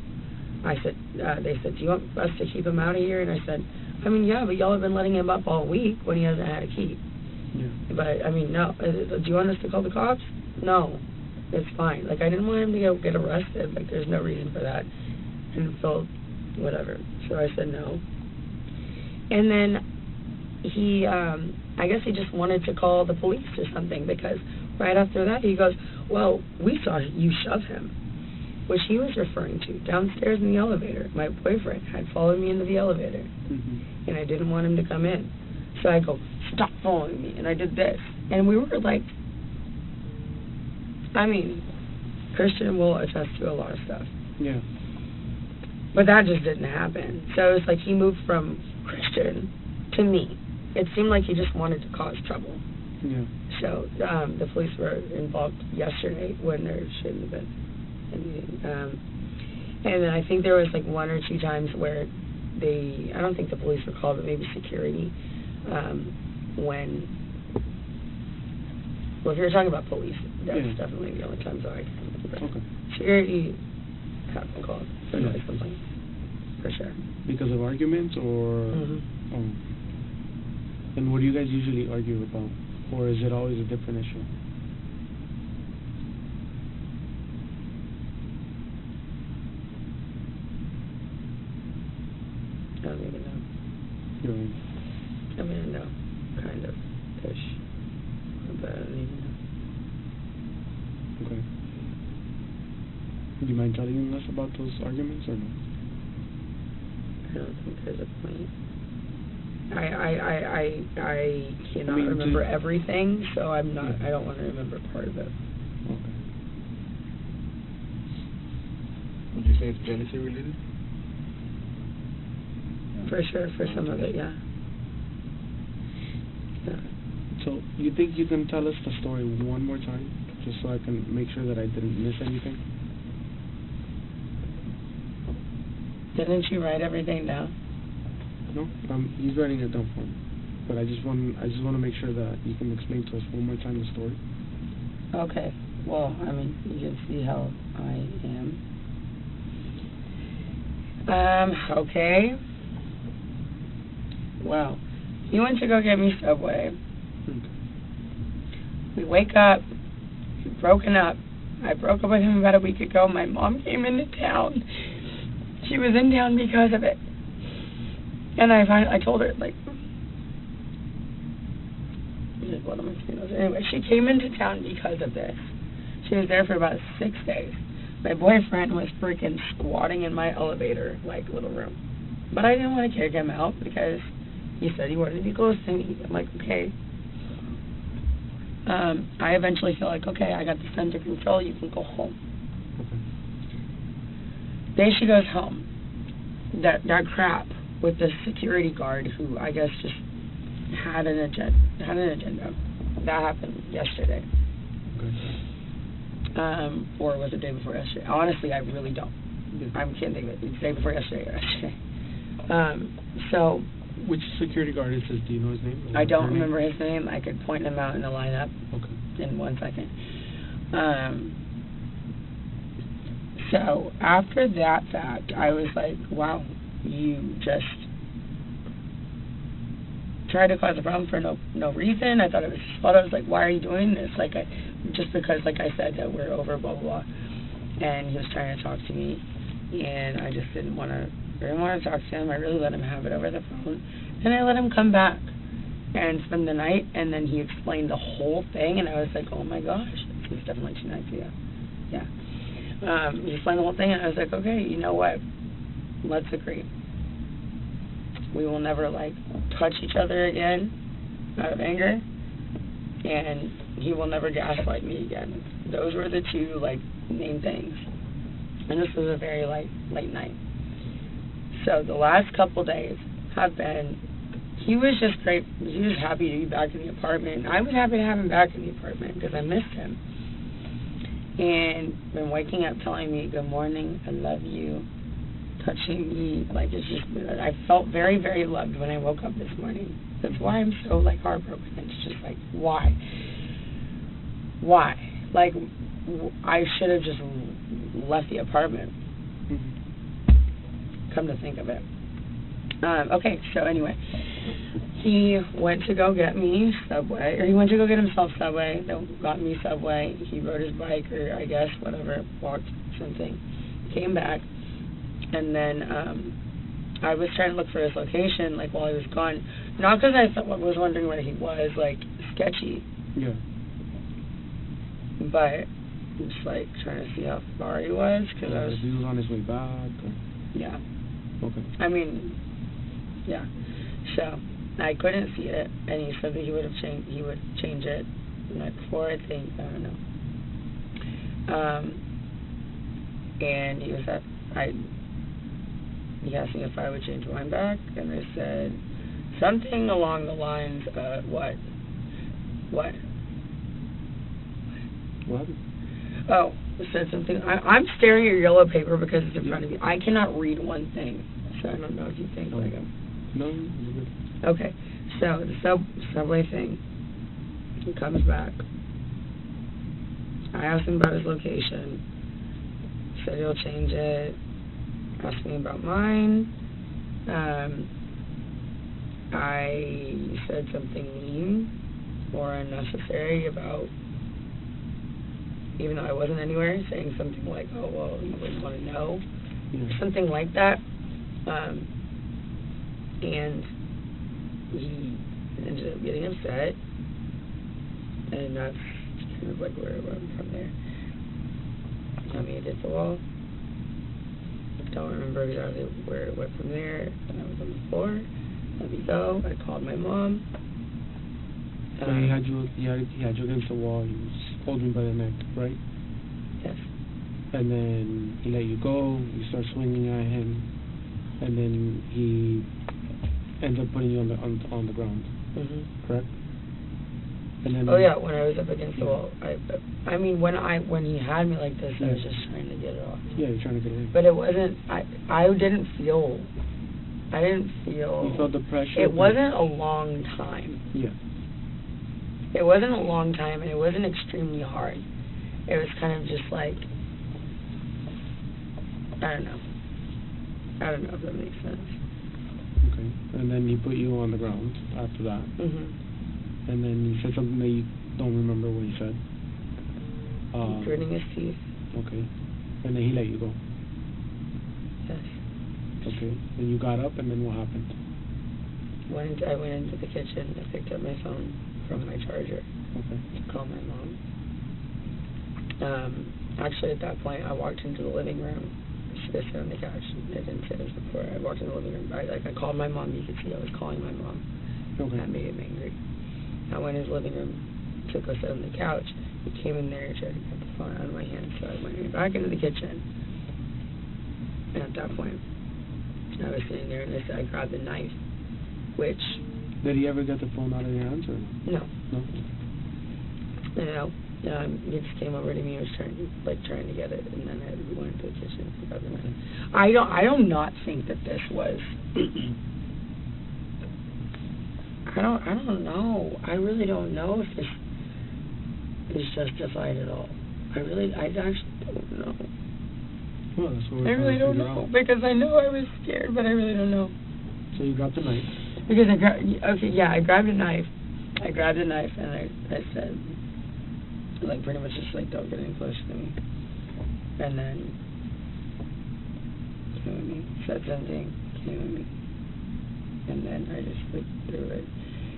I said, they said, do you want us to keep him out of here? And I said, I mean, yeah, but y'all have been letting him up all week when he hasn't had a key. Yeah. But, I mean, no. Do you want us to call the cops? No. It's fine. Like, I didn't want him to get arrested. Like, there's no reason for that. And felt whatever. So I said no. And then he, I guess he just wanted to call the police or something, because right after that he goes, well, we saw you shove him, which he was referring to downstairs in the elevator. My boyfriend had followed me into the elevator, and I didn't want him to come in. So I go, stop following me, and I did this. And we were like, I mean, Christian will attest to a lot of stuff. Yeah. But that just didn't happen. So it's like he moved from Christian to me. It seemed like he just wanted to cause trouble. Yeah. So the police were involved yesterday when there shouldn't have been anything. And then I think there was like one or two times where I don't think the police were called, but maybe security, well, if you're talking about police, that's definitely the only times I can remember. Okay. Security have been called for noise complaints, for sure. Because of arguments, or? And what do you guys usually argue about? Or is it always a different issue? I don't even know. You're right. I mean, I know, kind of, ish. But I don't even know. Okay. Do you mind telling us about those arguments, or no? I don't think there's a point. I cannot remember everything, so I'm not. I don't want to remember part of it. Okay. Would you say it's jealousy related? For sure, for some of it, yeah. So, you think you can tell us the story one more time, just so I can make sure that I didn't miss anything? Didn't you write everything down? No, he's writing it down for me. But I just want to make sure that you can explain to us one more time the story. Okay. Well, I mean, you can see how I am. Okay. Well, he went to go get me Subway. Okay. We wake up. We've broken up. I broke up with him about a week ago. My mom came into town. She was in town because of it. And I told her, like, what am I saying? Anyway, she came into town because of this. She was there for about 6 days. My boyfriend was freaking squatting in my elevator, like, little room. But I didn't want to kick him out because he said he wanted to be close to me. I'm like, okay. I eventually feel like, okay, I got this under control, you can go home. Day she goes home. That crap with the security guard who I guess just had an agenda. That happened yesterday. Or was it the day before yesterday? Honestly, I really don't. I can't think of it. It's the day before yesterday or yesterday. So. Which security guard is this? Do you know his name? I don't remember his name. I could point him out in the lineup in 1 second. So after that fact, I was like, wow, you just tried to cause a problem for no reason. I thought it was his fault. I was like, why are you doing this? Like, just because, like I said, that we're over, blah, blah, blah. And he was trying to talk to me, and I just didn't want to talk to him. I really let him have it over the phone. And I let him come back and spend the night, and then he explained the whole thing, and I was like, oh my gosh, it's definitely 2 nights ago. Yeah. He explained the whole thing, and I was like, okay, you know what? Let's agree. We will never, like, touch each other again out of anger, and he will never gaslight me again. Those were the 2, like, main things. And this was a very, like, late night. So the last couple days have been, he was just great. He was happy to be back in the apartment. I was happy to have him back in the apartment because I missed him. And been waking up telling me, good morning, I love you, touching me. Like, it's just, I felt very, very loved when I woke up this morning. That's why I'm so, like, heartbroken. It's just like, why? Why? Like, I should have just left the apartment. Come to think of it. Okay, so anyway, he went to go get me Subway, or he went to go get himself Subway, got me Subway, he rode his bike, or I guess, whatever, walked something, came back, and then, I was trying to look for his location, like, while he was gone, not because I was wondering where he was, like, sketchy. Yeah. But, just, like, trying to see how far he was, because I was... He was on his way back, or... Yeah. Okay. I mean, yeah. So I couldn't see it, and he said that he would change it the night before, I think. I don't know. And he asked me if I would change mine back, and I said something along the lines of what? What happened? Oh, it said something. I'm staring at your yellow paper because it's in front of me. I cannot read one thing, so I don't know if you think like I'm... No, you're good. Okay, so the subway thing. He comes back. I asked him about his location. He said he'll change it. Asked me about mine. I said something mean or unnecessary about, even though I wasn't anywhere, saying something like, oh, well, you wouldn't want to know. Yeah. Something like that. And he ended up getting upset. And that's kind of like where I went from there. Got me against the wall. Don't remember exactly where it went from there. And I was on the floor. Let me go. I called my mom. So he had you against the wall. He was holding you by the neck, right? Yes. And then he let you go. You start swinging at him, and then he ends up putting you on the ground. Mhm. Correct. And then. Oh yeah, when I was up against the wall. I mean, when he had me like this, I was just trying to get it off. Yeah, you're trying to get it. But it wasn't. I didn't feel. You felt the pressure. It wasn't a long time. Yeah. It wasn't a long time, and it wasn't extremely hard. It was kind of just like, I don't know if that makes sense. Okay. And then he put you on the ground after that. Mhm. And then he said something that you don't remember what he said. Gritting his teeth. Okay. And then he let you go. Yes. Okay. And you got up, and then what happened? I went into the kitchen. I picked up my phone from my charger. Okay. To call my mom. Actually, at that point, I walked into the living room. She was sitting on the couch. I didn't say this before. I walked in the living room. I called my mom. You could see I was calling my mom. Okay. That made him angry. I went in his living room, took us on the couch. He came in there and tried to get the phone out of my hand. So I went back into the kitchen. And at that point, I was sitting there, and I grabbed the knife, which... Did he ever get the phone out of your hands, or no? No. He just came over to me and was trying to get it, and then I went into the kitchen and grabbed the knife. I don't not think that this was... I don't know. I really don't know if this is justified at all. I actually don't know. Well, that's what I really don't know, because I know I was scared, but I really don't know. So you grabbed the knife? Because I grabbed a knife. I grabbed a knife, and I said, like, pretty much just, like, don't get any close to me. And then, came with me, said something, came with me. And then I just, like, threw it.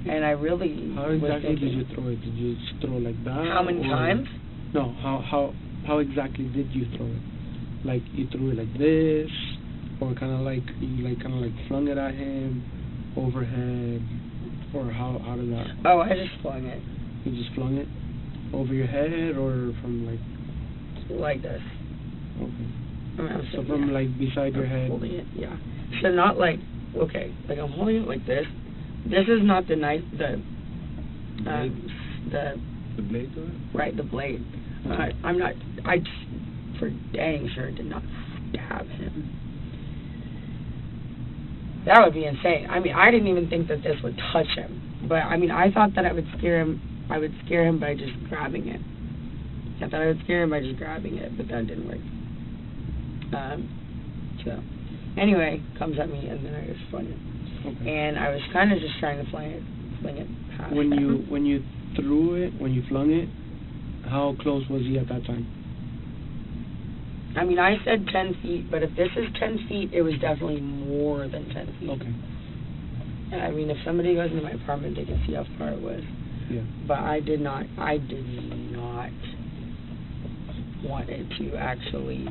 And I really How exactly did you throw it? Did you just throw like that? How many times? No, how exactly did you throw it? Like, you threw it like this, or kind of like flung it at him, overhead, or how did that? Oh, I just flung it. You just flung it over your head, or from like this. Okay. So from like beside your head. Holding it, yeah. So not like, okay, like I'm holding it like this. This is not the knife, the blade to it? Right, the blade. Okay. I for dang sure did not stab him. That would be insane. I mean, I didn't even think that this would touch him. But, I mean, I thought that I would scare him by just grabbing it. I thought I would scare him by just grabbing it, but that didn't work. So, anyway, comes at me, and then I just flung it. Okay. And I was kind of just trying to fling it past When him. you threw it, when you flung it, how close was he at that time? I mean, I said 10 feet, but if this is 10 feet, it was definitely more than 10 feet. Okay. I mean, if somebody goes into my apartment, they can see how far it was. Yeah. But I did not want it to actually,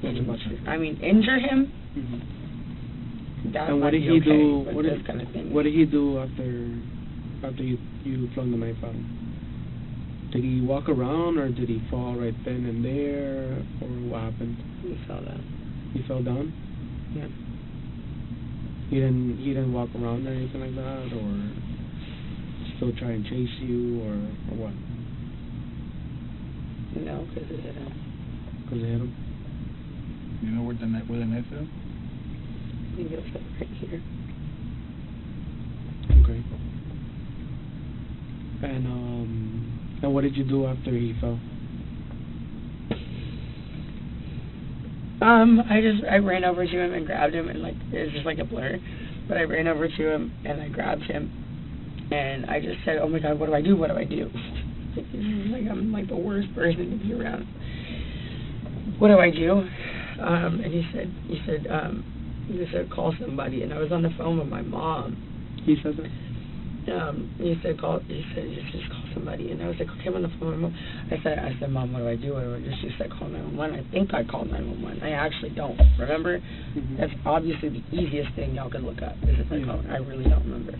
injure him. Mm-hmm. That and might what did be he okay, do? but What this did kind of thing. What did he do after you flung the knife at him? Did he walk around, or did he fall right then and there, or what happened? He fell down. He fell down? Yeah. He didn't walk around or anything like that, or still try and chase you, or what? No, because it hit him. Because it hit him? You know where the knife is? I think it's like right here. Okay. And what did you do after he fell? I ran over to him and grabbed him, and like it was just like a blur, but I ran over to him and I grabbed him, and I just said, "Oh my God, what do I do? What do I do?" Like I'm like the worst person to be around. What do I do? And he said, call somebody, and I was on the phone with my mom. He said that? He said, just call somebody, and I was like, okay, I'm on the phone with my mom. I said, Mom, what do I do? She said, call 911. I think I called 911. I actually don't remember. Mm-hmm. That's obviously the easiest thing y'all could look up, is if I called. I really don't remember.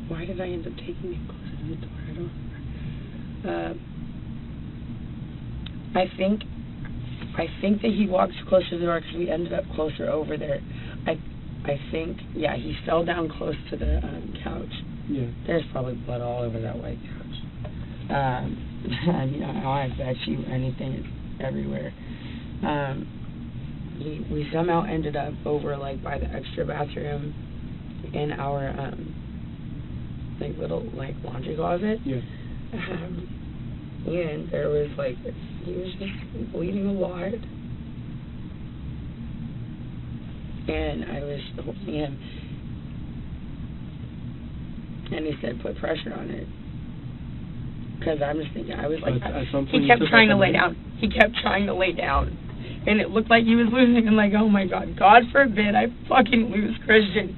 Why did I end up taking him closer to the door? I don't remember. I think that he walked closer to the door because we ended up closer over there. I think, yeah, he fell down close to the couch. Yeah. There's probably blood all over that white couch. I mean, I bet you anything is everywhere. We somehow ended up over, like, by the extra bathroom in our, like, little, like, laundry closet. Yeah. And there was, like, he was just bleeding a lot. And I was holding him. And he said, put pressure on it. Because I'm just thinking, I was like, he kept trying to lay down. He kept trying to lay down. And it looked like he was losing. And like, oh my God, God forbid I fucking lose Christian.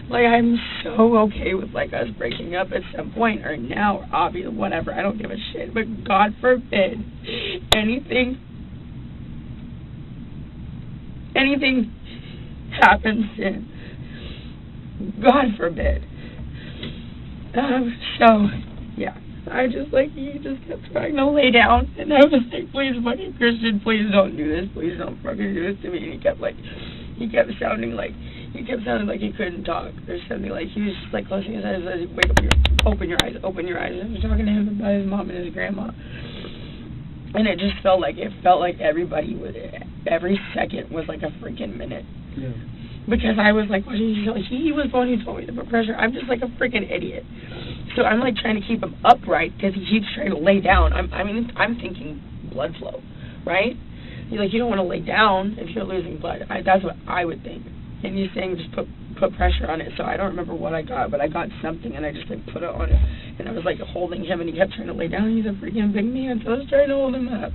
Like, I'm so okay with, like, us breaking up at some point, or now, or obviously, whatever. I don't give a shit. But God forbid anything happens in. God forbid. So, yeah. I just, like, he just kept trying to lay down, and I was like, please, fucking Christian, please don't do this, please don't fucking do this to me, and he kept sounding like he couldn't talk, or something, like, he was just, like, closing his eyes, like, wake up, open your eyes, and I was talking to him about his mom and his grandma, and it just felt like everybody was, every second was, like, a freaking minute. Yeah. Because I was like, well, he was the one who told me to put pressure. I'm just like a freaking idiot. So I'm like trying to keep him upright because he keeps trying to lay down. I'm thinking blood flow, right? He's like, you don't want to lay down if you're losing blood. That's what I would think. And he's saying just put pressure on it. So I don't remember what I got, but I got something and I just like put it on it. And I was like holding him and he kept trying to lay down. He's a freaking big man, so I was trying to hold him up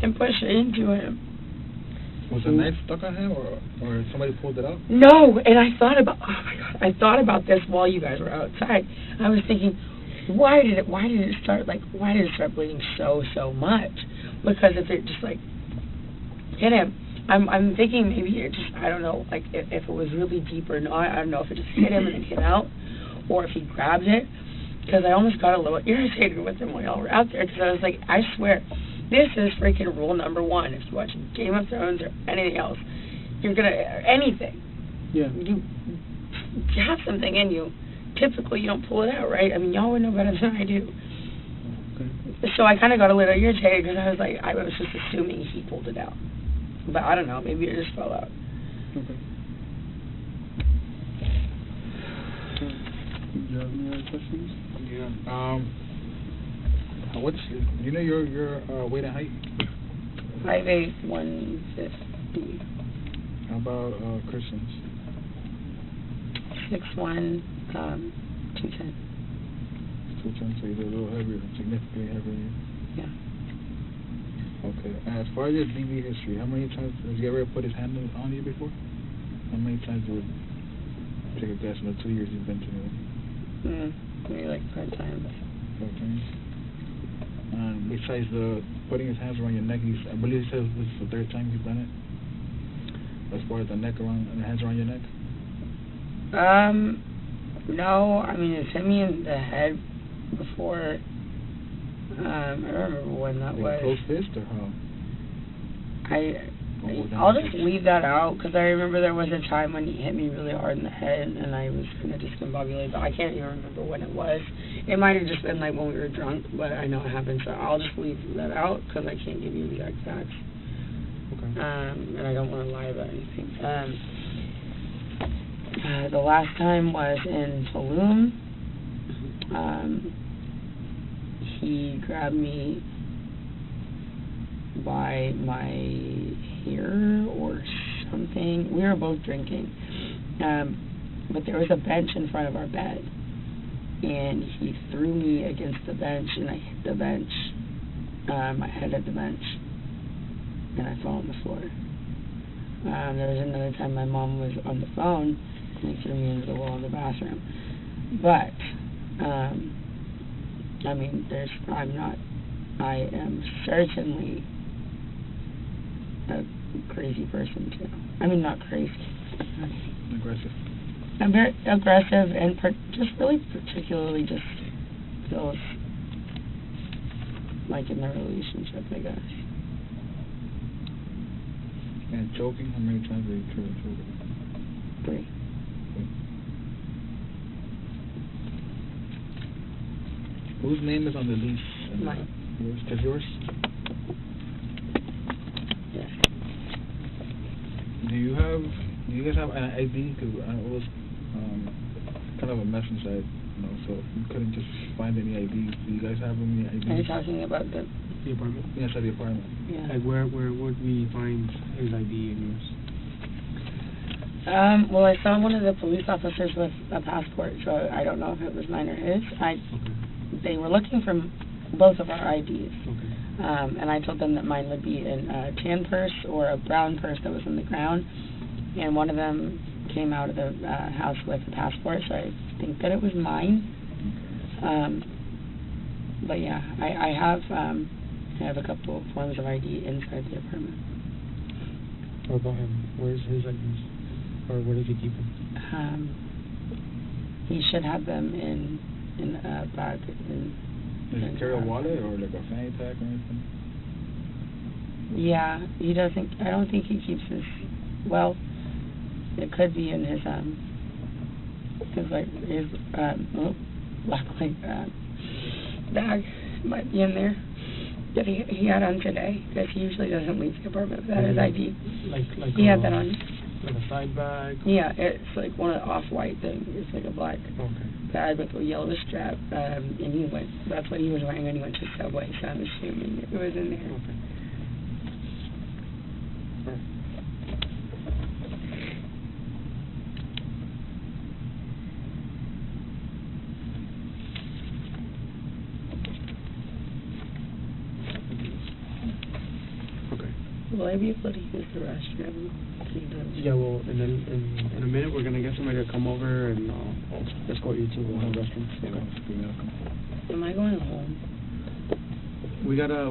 and push it into him. Was the knife stuck on him, or somebody pulled it out? No, and I thought about this while you guys were outside. I was thinking, why did it start bleeding so much? Because if it just like hit him, I'm thinking maybe it just, I don't know, like if it was really deep or not. I don't know if it just hit him and it came out, or if he grabbed it. Because I almost got a little irritated with him while y'all were out there. Because I was like, I swear. This is freaking rule number 1. If you watch Game of Thrones or anything else, you're gonna anything. Yeah. You have something in you. Typically, you don't pull it out, right? I mean, y'all would know better than I do. Okay. So I kind of got a little irritated because I was like, I was just assuming he pulled it out, but I don't know. Maybe it just fell out. Okay. Do you have any other questions? Yeah. Do you know your weight and height? 5'8", 150. How about Christians? 6'1", 210. 210, so you're a little heavier, significantly heavier. Yeah. Okay. And as far as your DV history, how many times has he ever put his hand on you before? How many times would take a guess in the 2 years you've been together? Maybe like 5 times. 5 times. Besides putting his hands around your neck, I believe he says this is the 3rd time he's done it. As far as the hands around your neck. No. I mean, it's hit me in the head before. I don't remember when that was. Close fist or how? I'll just leave that out because I remember there was a time when he hit me really hard in the head and I was kind of discombobulated, but I can't even remember when it was. It might have just been like when we were drunk, but I know it happened, so I'll just leave that out because I can't give you exact facts. Okay. And I don't want to lie about anything. The last time was in Tulum. He grabbed me by my hair or something. We were both drinking, but there was a bench in front of our bed, and he threw me against the bench, and I hit the bench, my head at the bench, and I fell on the floor. There was another time my mom was on the phone, and he threw me into the wall of the bathroom. But, I mean, I am certainly a crazy person too. I mean, not crazy. Aggressive. I'm very aggressive and just really particularly just feels like in the relationship, I guess. And choking, how many times have you tried choking? 3. Whose name is on the lease? Mine. Yours? Just yours? Yes. Do you guys have an ID? Because it was kind of a mess inside, so we couldn't just find any IDs. Do you guys have any IDs? Are you talking about the apartment? Yes, at the apartment. Yeah. Like where would we find his ID and yours? Well, I saw one of the police officers with a passport, so I don't know if it was mine or his. Okay. They were looking for both of our IDs. Okay. And I told them that mine would be in a tan purse or a brown purse that was on the ground. And one of them came out of the house with a passport, so I think that it was mine. But yeah, I have a couple forms of ID inside the apartment. What about him? Where's his IDs? Or where does he keep them? He should have them in a bag. Does he carry a wallet or like a fanny pack or anything? Yeah, he doesn't. I don't think he keeps his. Well, it could be in his black bag might be in there that he had on today, because he usually doesn't leave the apartment without his ID. Like he had that on. Like a side bag? Yeah, it's like one of the off-white things. It's like a black bag with a yellow strap, and that's what he was wearing when he went to Subway, so I'm assuming it was in there. Okay. Will I be able to use the restroom? Yeah, well, and then in a minute we're gonna get somebody to come over and escort you to the restroom. Okay. Am I going home? We gotta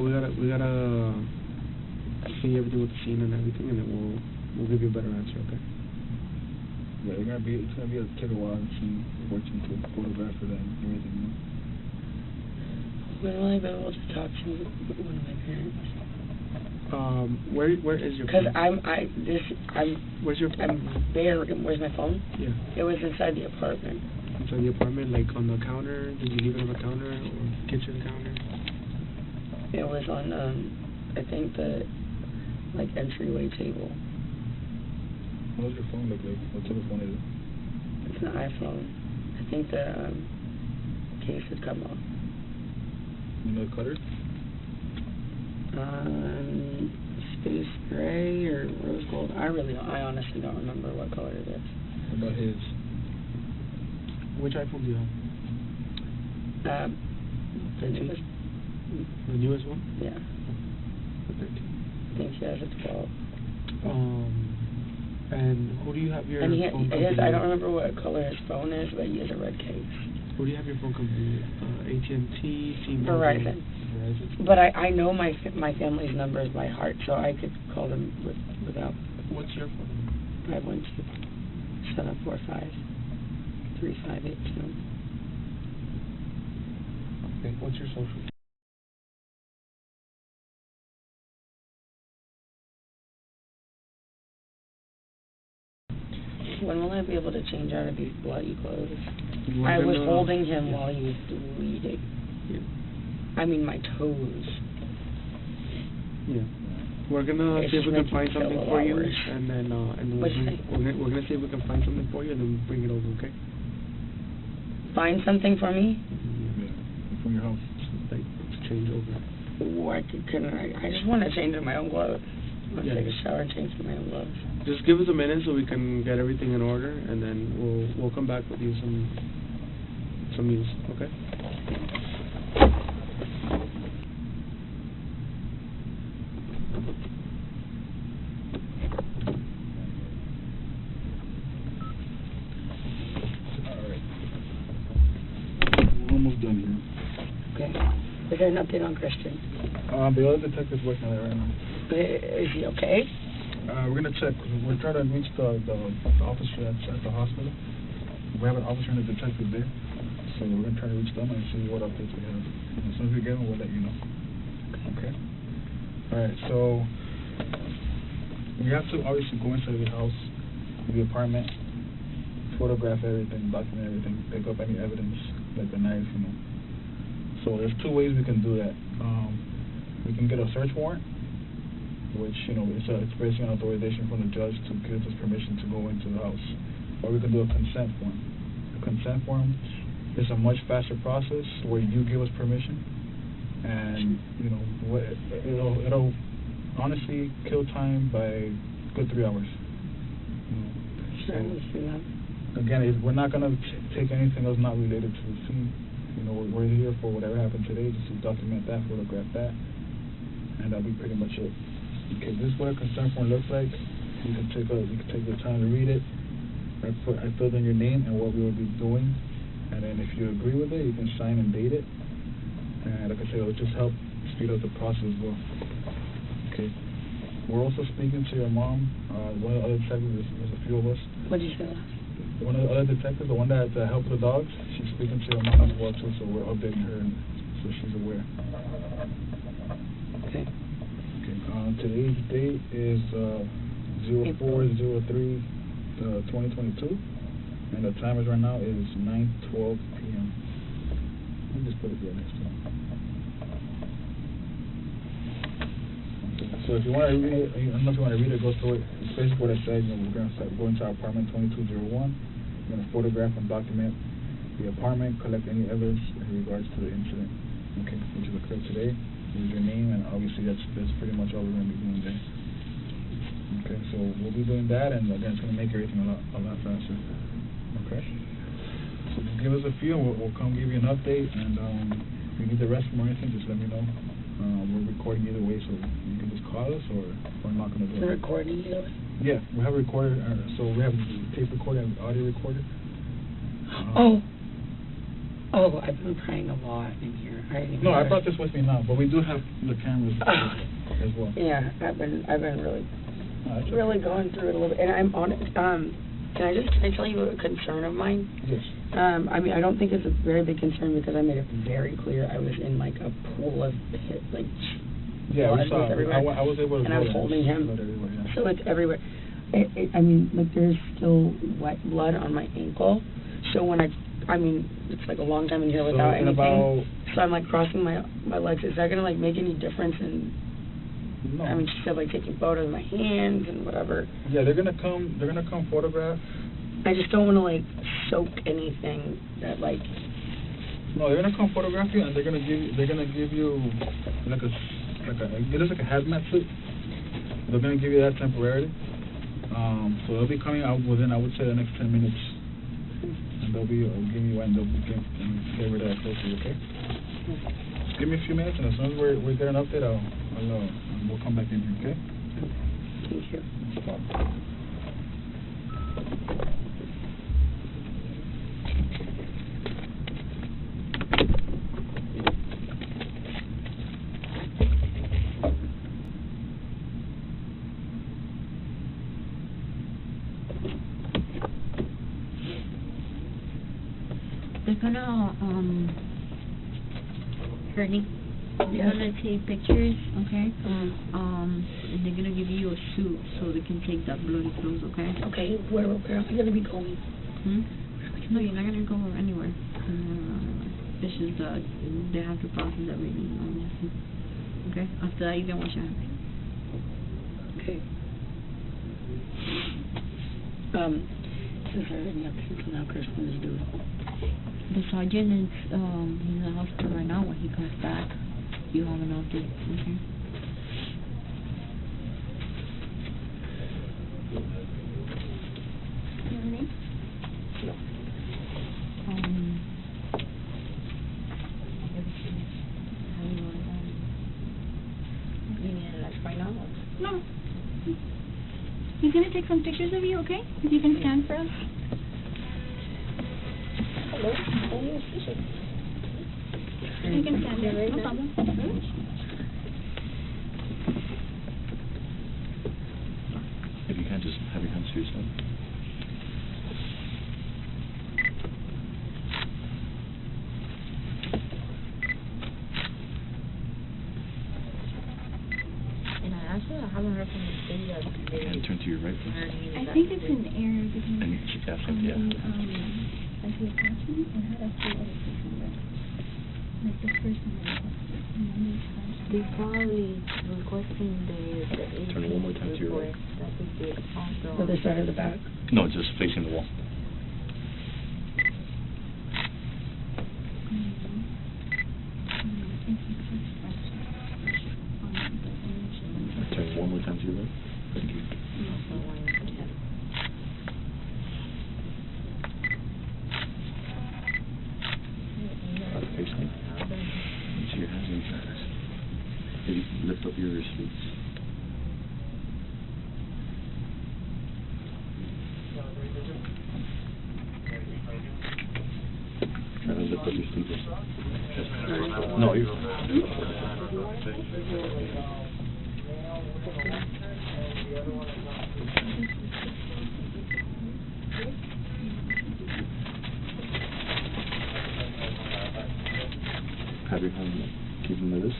see everything with the scene and everything, and then we'll give you a better answer. Okay. Yeah, it's gonna take a while to see watching to photograph it and everything. When will I be able to talk to one of my parents? Where is your phone? Because where's your phone? Where's my phone? Yeah. It was inside the apartment. Inside the apartment, like on the counter? Did you leave it on the counter or kitchen counter? It was on, I think the, entryway table. What does your phone look like? What type of phone is it? It's an iPhone. I think the case had come off. You know the color? Space gray or rose gold. I honestly don't remember what color it is. What about his? Which iPhone do you have? The newest. The newest one? Yeah. The 13. I think he has a 12. And who do you have your phone company with? I don't remember what color his phone is, but he has a red case. Who do you have your phone company with? AT&T, T-Mobile? Verizon. But I know my family's numbers by heart, so I could call them without. What's your phone number? 512-745-3582. Okay, what's your social? When will I be able to change out of these bloody clothes? I was holding him while he was bleeding. Yeah. I mean, my toes. Yeah. We're gonna see if we can find something for you, and then we're gonna see if we can find something for you, and then bring it over, okay? Find something for me? Yeah. From your house. Like to change over. I just want to change in my own clothes. I want to take a shower and change in my own clothes. Just give us a minute so we can get everything in order, and then we'll come back with you some news, okay? Almost done here. Okay. Is there an update on Christian? The other detective's working on it right now. Is he okay? We're gonna check. We're trying to reach the officer at the hospital. We have an officer and a detective there, so we're gonna try to reach them and see what updates we have. As soon as we get them, we'll let you know. Okay. All right. So we have to obviously go inside the house, the apartment, photograph everything, document everything, pick up any evidence like the knife, So there's two ways we can do that. We can get a search warrant, which, it's basically an authorization from the judge to give us permission to go into the house. Or we can do a consent form. A consent form is a much faster process where you give us permission, and, it'll honestly kill time by a good 3 hours. So, again, we're not going to take anything else not related to the scene. We're here for whatever happened today, just to document that, photograph that, and that'll be pretty much it. Okay, this is what a consent form looks like. You can take your time to read it, I filled in your name and what we will be doing, and then if you agree with it, you can sign and date it. And like I said, it'll just help speed up the process as well. Okay. We're also speaking to your mom. One of the other detectives, there's a few of us. What did you say last? One of the other detectives, the one that helped the dogs, she's speaking to your mom as well too, so we're updating her so she's aware. Okay. Okay. Today's date is 04/03/2022, and the time is right now is 9:12 p.m. Let me just put it here next to me. So if you want to read it, I don't know if you want to read it, go through it. It's basically what I said. We're going to go into our apartment 2201. We're going to photograph and document the apartment, collect any evidence in regards to the incident, okay, which occurred today. Use your name, and obviously that's pretty much all we're going to be doing today. Okay, so we'll be doing that, and again, it's going to make everything a lot faster. Okay. So just give us a few, and we'll come give you an update, and if you need the rest or anything, just let me know. We're recording either way, so you can just call us, or we're not going to do it. We're recording either way? Yeah, we have a recorder, so we have a tape recorder and audio recorder. I've been praying a lot in here. I brought this with me now, but we do have the cameras as well. Yeah, I've been really going through it a little bit, and I'm on it. Can I tell you a concern of mine? Yes. I mean, I don't think it's a very big concern because I made it very clear I was in like a pool of blood we saw. everywhere. I was able to. And I was holding him, yeah. so it's everywhere. I mean, like there's still wet blood on my ankle. So when it's like a long time in here without anything. So I'm like crossing my legs. Is that gonna like make any difference in? No. I mean, she said like taking photos of my hands and whatever. Yeah, they're gonna come photograph. I just don't want to like soak anything that like. No, they're gonna come photograph you, and they're gonna give you like it looks like a hazmat suit. They're gonna give you that temporarily. So they'll be coming out within, I would say, the next 10 minutes, and they'll be giving you and they'll be get rid of that close to you, okay? Just give me a few minutes, and as soon as we get an update, we'll come back in here, okay? Thank you. No problem. They're gonna, Courtney, they're gonna take pictures, okay? And they're gonna give you a suit so they can take that bloody clothes, okay? Okay, where am I gonna be going? No, you're not gonna go anywhere. It's just they have to process everything. Okay? After that, you can wash your hands. Okay. Is there any updates on how Kristen is doing? The sergeant is in the hospital right now. When he comes back, you have an update, okay? Your name? No. You need it like right now? No. He's gonna take some pictures of you, okay? If you can stand for us. Hello? You can stand there, right? No problem. If you can, just have your hands to yourself. And I haven't heard from the city that And turn to your right, please. I think it's an error because And yes, yeah. I see attachment and had a few other things on there. Like the first one. They probably requesting the Turn it one more time to your right. that we did also. The other side or the back? No, just facing the wall. Turn one more time to your right. Thank you. Face me. Let me see your hands and your hands. Maybe lift up your sleeves. No, you. Have your hand keep him with this.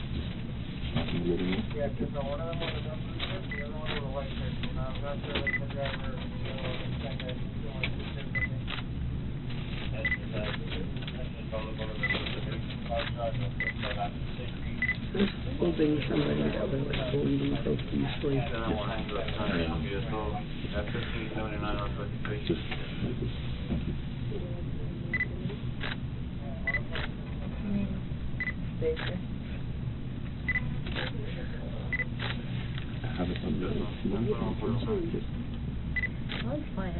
Hoping somebody that was like holding them so peacefully. Just have it on the That's fine.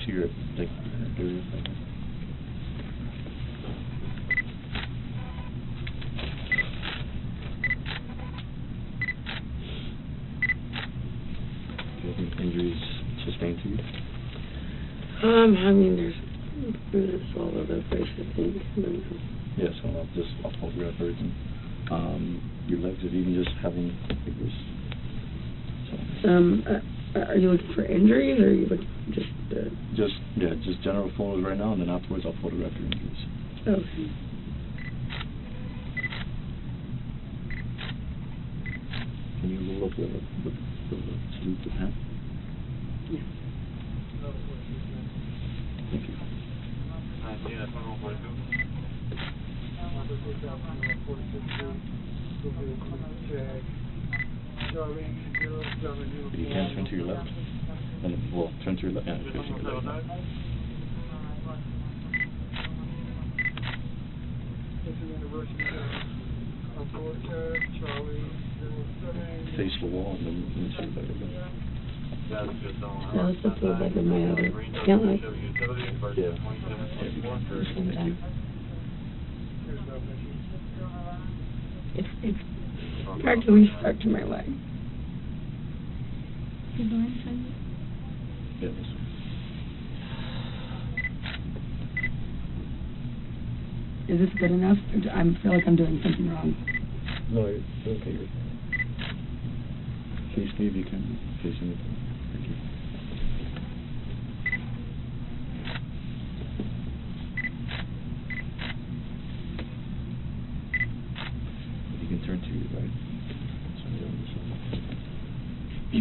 see your like area. Do you have any injuries sustained to you? I mean, there's bruises all over the place, I think. Yes, well, I'll photograph everything. Your legs, if you can just have them like this. So. Are you looking for injuries, or are you looking just? Just general photos right now, and then afterwards I'll photograph your injuries. Okay. Can you roll up the sleeve, the pen? Yeah. Thank you. If you can turn to your left, and well, turn to your left, facing your left. Face the wall and then see if I can. No, it's a little bit of my other. Can't like. Yeah. It's practically stuck to my leg. Your blind side? Yeah, this one. Is this good enough? Or I feel like I'm doing something wrong. No, you're okay. You're face me if you can. Facing it. Thank you. If you can turn to your right. Turn to the other side. Do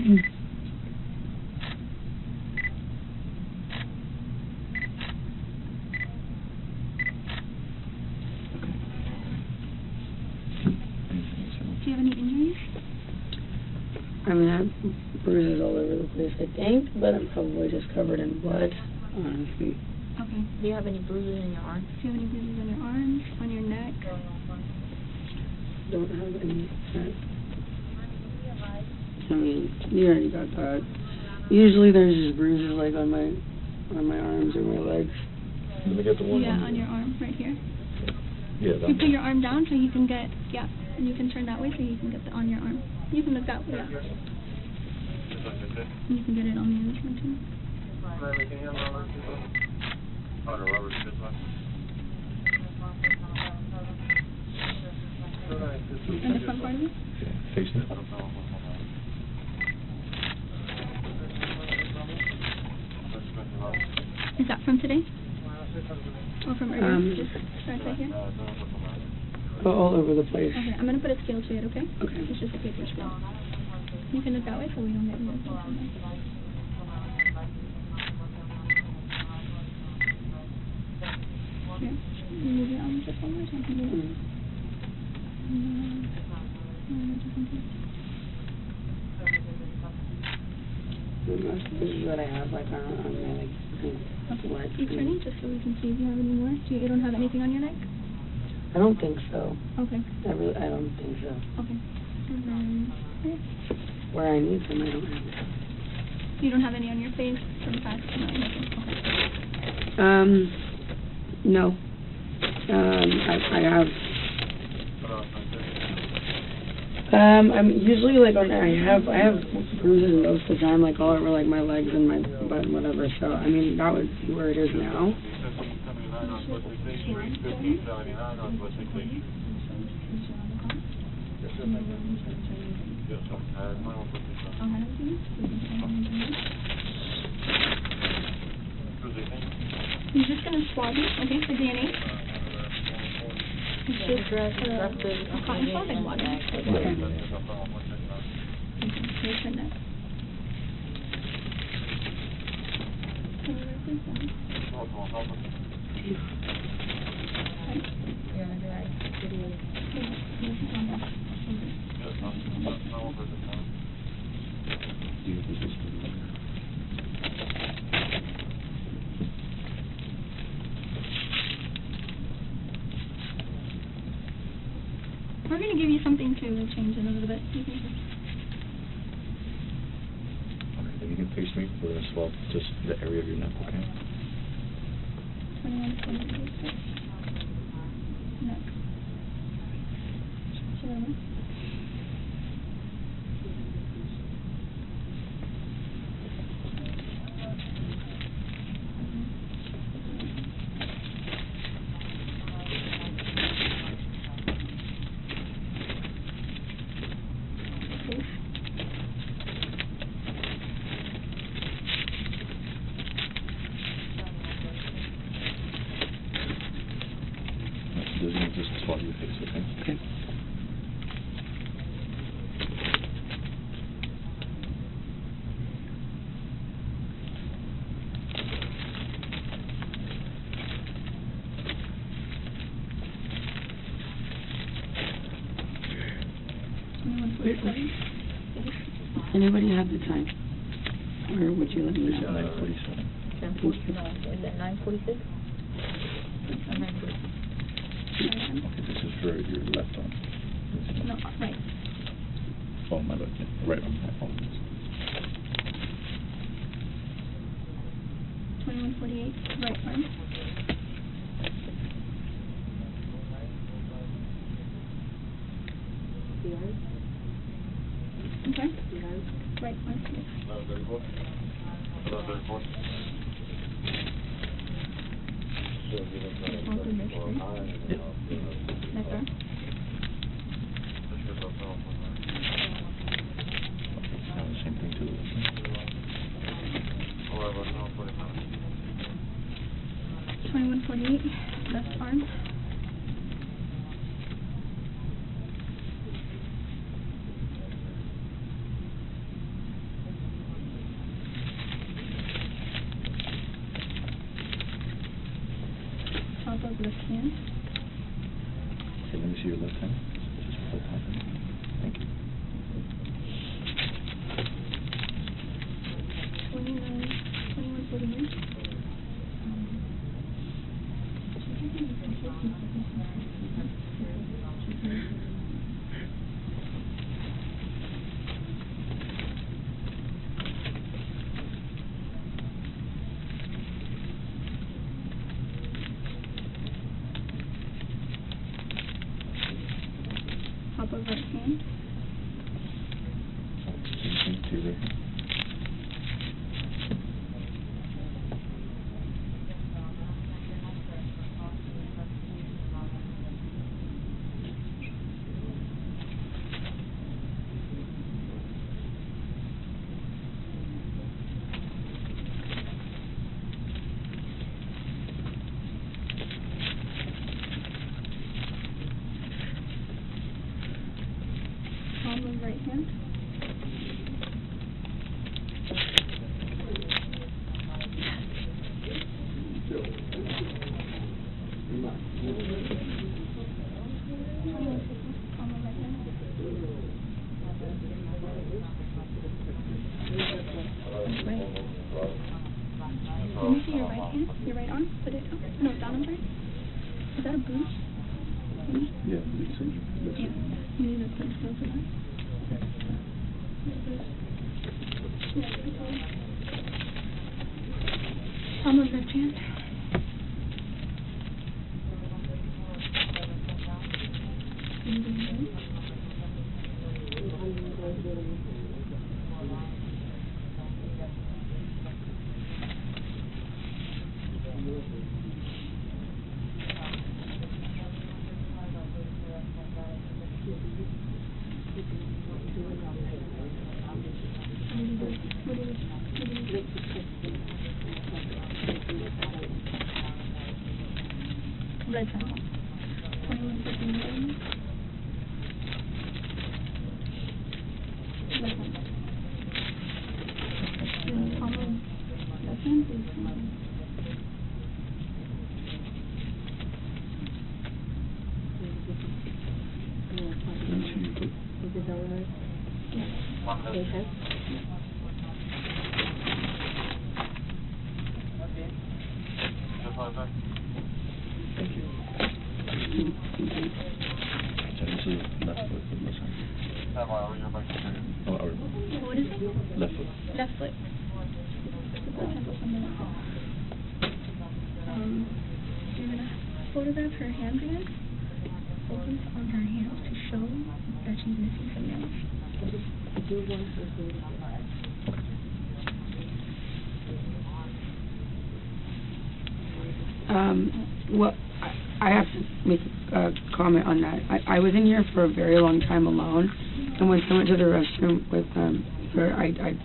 you have any injuries? I mean, I have bruises all over the place, I think, but I'm probably just covered in blood, honestly. Okay. Do you have any bruises in your arms? Do you have any bruises on your arms, on your neck? Don't have any. I mean, you already got that. Usually there's just bruises like on my arms or my legs. Let me get the one. Yeah, on your arm, right here. Yeah, that You put your arm down so you can get, yeah, and you can turn that way so you can get the on your arm. You can look that way, yeah. And you can get it on the other one too. And the front part of it? Facing it. Is that from today? Or from earlier? Just start right here? All over the place. Okay, I'm going to put a scale to it, okay? Okay. It's just a paper scale. You can look that way so we don't get more from there. Here, move your arm just one more time. This is what I have, like, on my leg. Okay, keep turning just so we can see if you have any more. You don't have anything on your neck? I don't think so. Okay. I don't think so. Okay. And then here. Where I need them, I don't have them. You don't have any on your face from the past? No, nothing. Okay. No. I have I'm usually like on. I have bruises most of the time, like all over like my legs and my butt and whatever. So I mean that would be where it is now. You're just gonna swab it, okay, for DNA. It's just a cotton swab and water. Here's your neck. Can you write this down? We're going to give you something to change in a little bit. You can just... Okay, then you can face me. We're going to swab just the area of your neck, okay? 21, 22, neck. Shoulder. Just swab your face, okay? Okay. Anybody have the time? Or would you let me It's know? 9:47. 10:40. No, is it 9:46? 9:46. Okay, this is for your left arm. No, right. Oh, my left arm. Right arm. My apologies. 21:48, right arm. Okay. Right arm. Neck arm. Now the same thing to the left. 21:48, left arm. Top of left hand. Okay, let me see your left hand. Just put that in. Thank you. 21:49. Top of right hand. Same thing to your right hand. Palm of right hand. Palm of right hand. Right. Let me see your right hand, your right arm. Put it up. No, down on right. Is that a bruise? Yeah, it's in your Yeah. You need to put it over that. Palm of left hand. Blood sample. 2159. Blood sample. And common reference is is it alright? Yeah. Okay. Thank you. So this is left foot for the left hand. What is it? Left foot. Left foot. The blood sample from the left foot. You're gonna photograph her hands again. Focus on her hands to show that she's missing some nails. Well, I have to make a comment on that. I was in here for a very long time alone, and when someone went to the restroom with her, I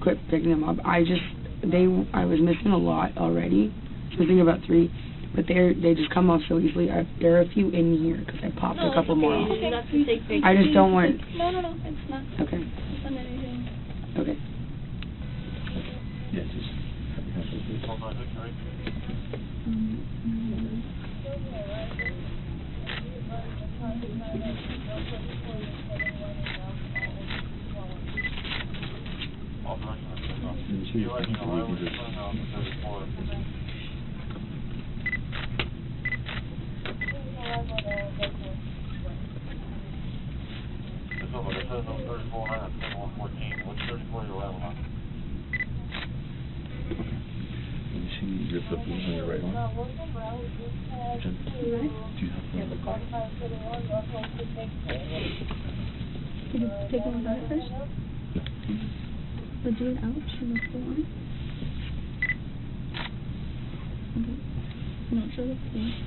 quit picking them up. I was missing a lot already. I was missing about 3, but they just come off so easily. There are a few in here because I popped a couple more off. Okay. I just don't want. No, it's not. Okay. It's not anything. Okay. Yes, just have your hands like this. And so you can just you see your flip was on your right arm? Jen, do you have the car? Can you take one out first? No. But do it out, she will go on. Okay. No, show the face.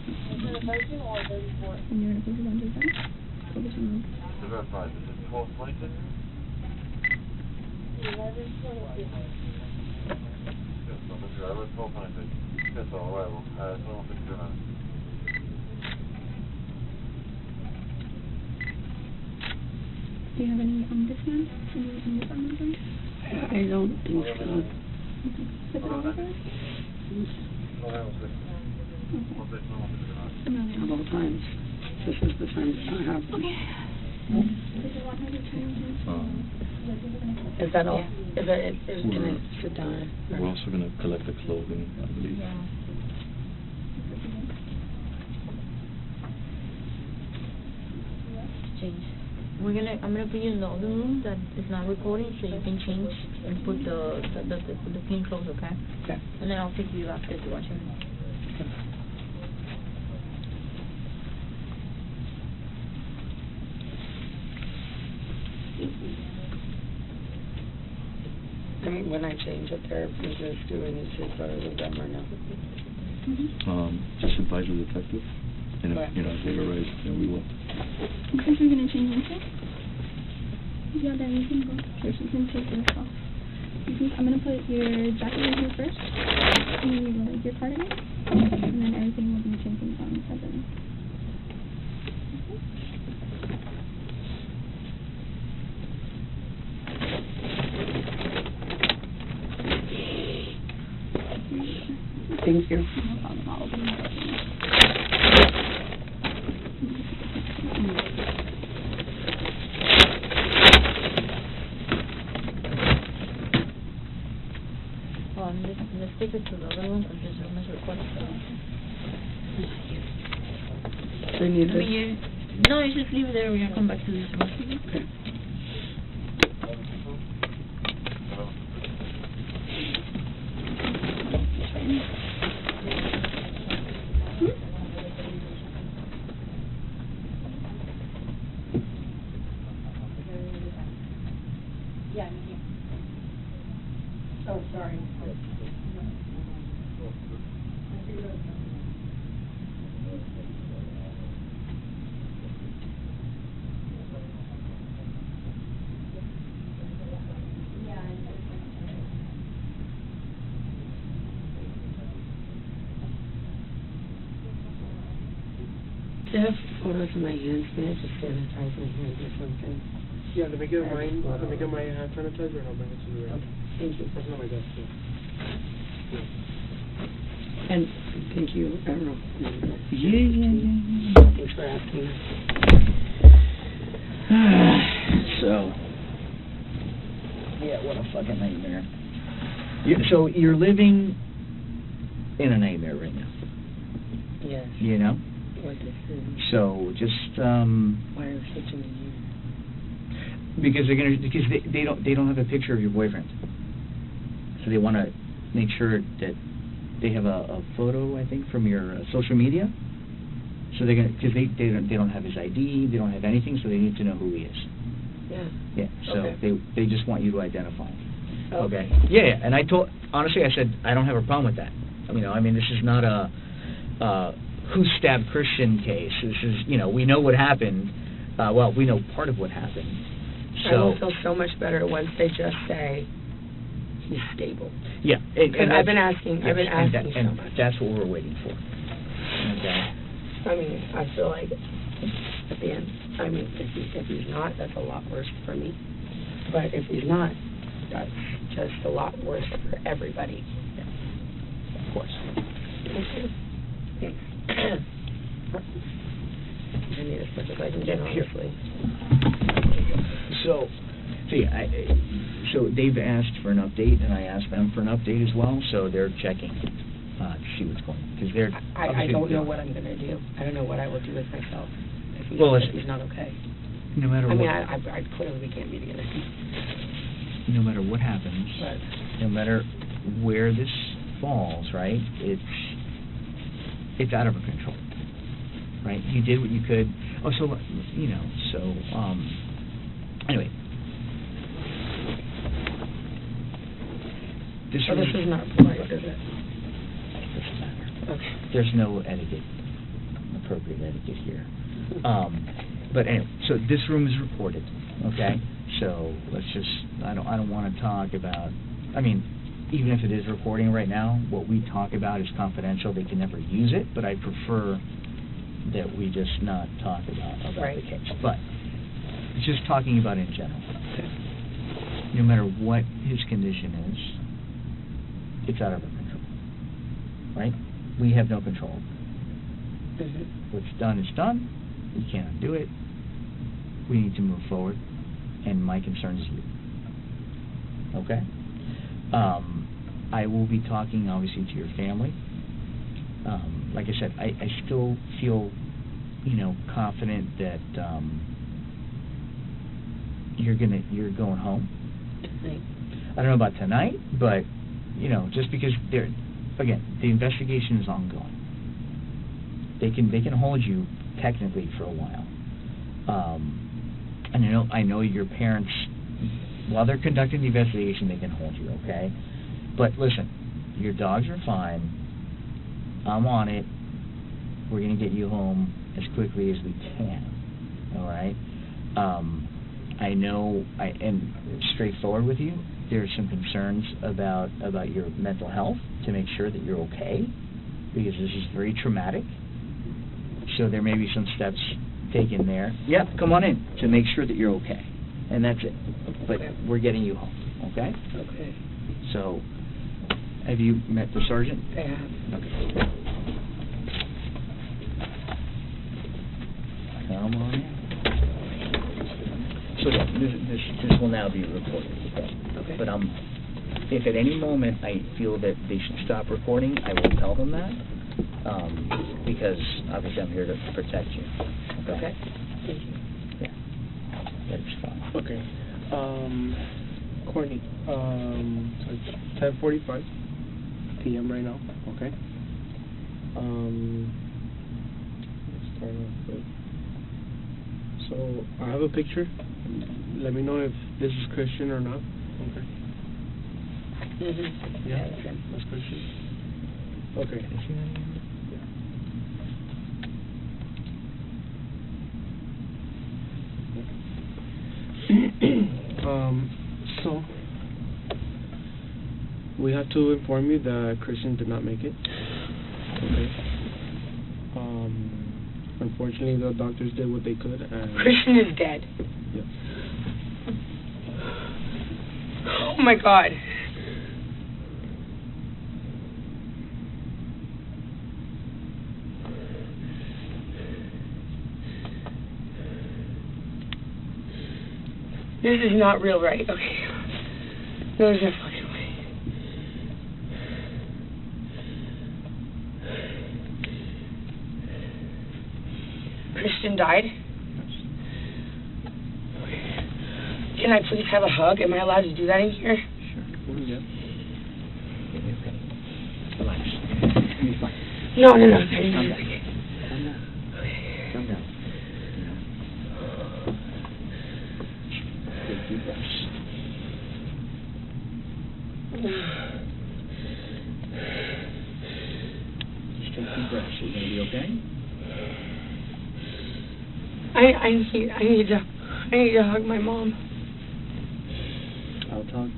And you're gonna focus on your face. Focus on the verify. This is 1226. 1126. Yes, so Mr. I was 1226. Yes, all arrival. 1269. Do you have any discounts? Any discounts? I don't think so. Okay. Put it over there. Several times. This is the time it's not happening. Okay. Is that all? Is it can it sit down? We're also going to collect the clothing, I believe. Change. I'm gonna put you in the other room that is not recording, so you can change and put the clean clothes, okay? Okay. And then I'll take you after to watch him. And when I change it, there is just doing these take photos of them or no? Just advise the detective, and if, Okay. if they arise, then we will. Since we're gonna change into, yeah, then you can go. Here, you can take this off. I'm gonna put your jacket in here first, and your cardigan, and then everything will be changing on seven. Thank you. No problem. I'll open it up. Let's take it to the other room and just room is recorded. Do you need this? No, you just leave it there. We're gonna come back to this one. Okay. Oh, sorry. I have photos of my hands. May I just sanitize my hands or something? Yeah, let me get mine. Let me get my hand sanitizer and I'll bring it to you. Okay, thank you. That's not my desk. And thank you, Errol. Yeah. Thanks for asking. So, yeah, what a fucking nightmare. So you're living in a nightmare right now. Yes. You know? What this is. So just Why are we switching to you? because they don't have a picture of your boyfriend, so they want to make sure that they have a photo, I think, from your social media. So they're gonna, because they don't have his ID, they don't have anything, so they need to know who he is. Yeah. Yeah. So Okay. they just want you to identify him. Okay. Yeah. And I honestly, I said I don't have a problem with that. I mean, this is not a who stabbed Christian case. This is, we know what happened. Well, we know part of what happened. I will feel so much better once they just say he's stable. Yeah. And I've been asking. Yes, I've been asking so and much. that's what we're waiting for. Okay. I mean, I feel like at the end, I mean, if he's not, that's a lot worse for me. But if he's not, that's just a lot worse for everybody. Of course. Thanks. I need as much as I can get, honestly. So they've asked for an update, and I asked them for an update as well. So they're checking to see what's going on, because they're. I don't know what I'm going to do. I don't know what I will do with myself if he's not okay. No matter what. I mean, I clearly we can't be together. No matter what happens, But no matter where this falls, right? It's out of our control, right? You did what you could. Oh, so anyway. this is not polite, is it? Doesn't matter. Okay. There's no appropriate etiquette here. But anyway, so this room is recorded, okay? So let's just, I don't want to talk about, I mean, even if it is recording right now, what we talk about is confidential. They can never use it, but I prefer that we just not talk about the case. But just talking about in general. No matter what his condition is, it's out of our control, right? We have no control. What's done is done. We can't undo it. We need to move forward, and my concern is you. Okay? I will be talking, obviously, to your family. Like I said, I still feel, confident that you're going home. Tonight. I don't know about tonight, but just because again, the investigation is ongoing. They can hold you technically for a while. And I know your parents, while they're conducting the investigation, they can hold you, okay? But listen, your dogs are fine. I'm on it. We're going to get you home as quickly as we can, all right? I know, and straightforward with you, there's some concerns about your mental health, to make sure that you're okay, because this is very traumatic. So there may be some steps taken there. Yep, come on in, to make sure that you're okay. And that's it. But we're getting you home, okay? Okay. So, have you met the sergeant? I have. Okay. Come on in. So this will now be recorded, Okay. But if at any moment I feel that they should stop recording, I will tell them that, because obviously I'm here to protect you. Okay. Thank you. Yeah. That's fine. Okay. Courtney, so it's 10:45 p.m. right now, okay? Let's start off with, so I have a picture. Let me know if this is Christian or not, okay? Yeah, that's Christian. Okay. So we have to inform you that Christian did not make it. Okay. Unfortunately, the doctors did what they could. And Christian is dead. Yes. Oh my God. This is not real, right? Okay. No, there's no fucking way. Christian died? Can I please have a hug? Am I allowed to do that in here? Sure. Yeah. Okay. Relax. You'll be fine. No. Calm down. Calm down. Calm down. Take deep breaths. Just take deep breaths. You're gonna be okay? I need to hug my mom. I'll talk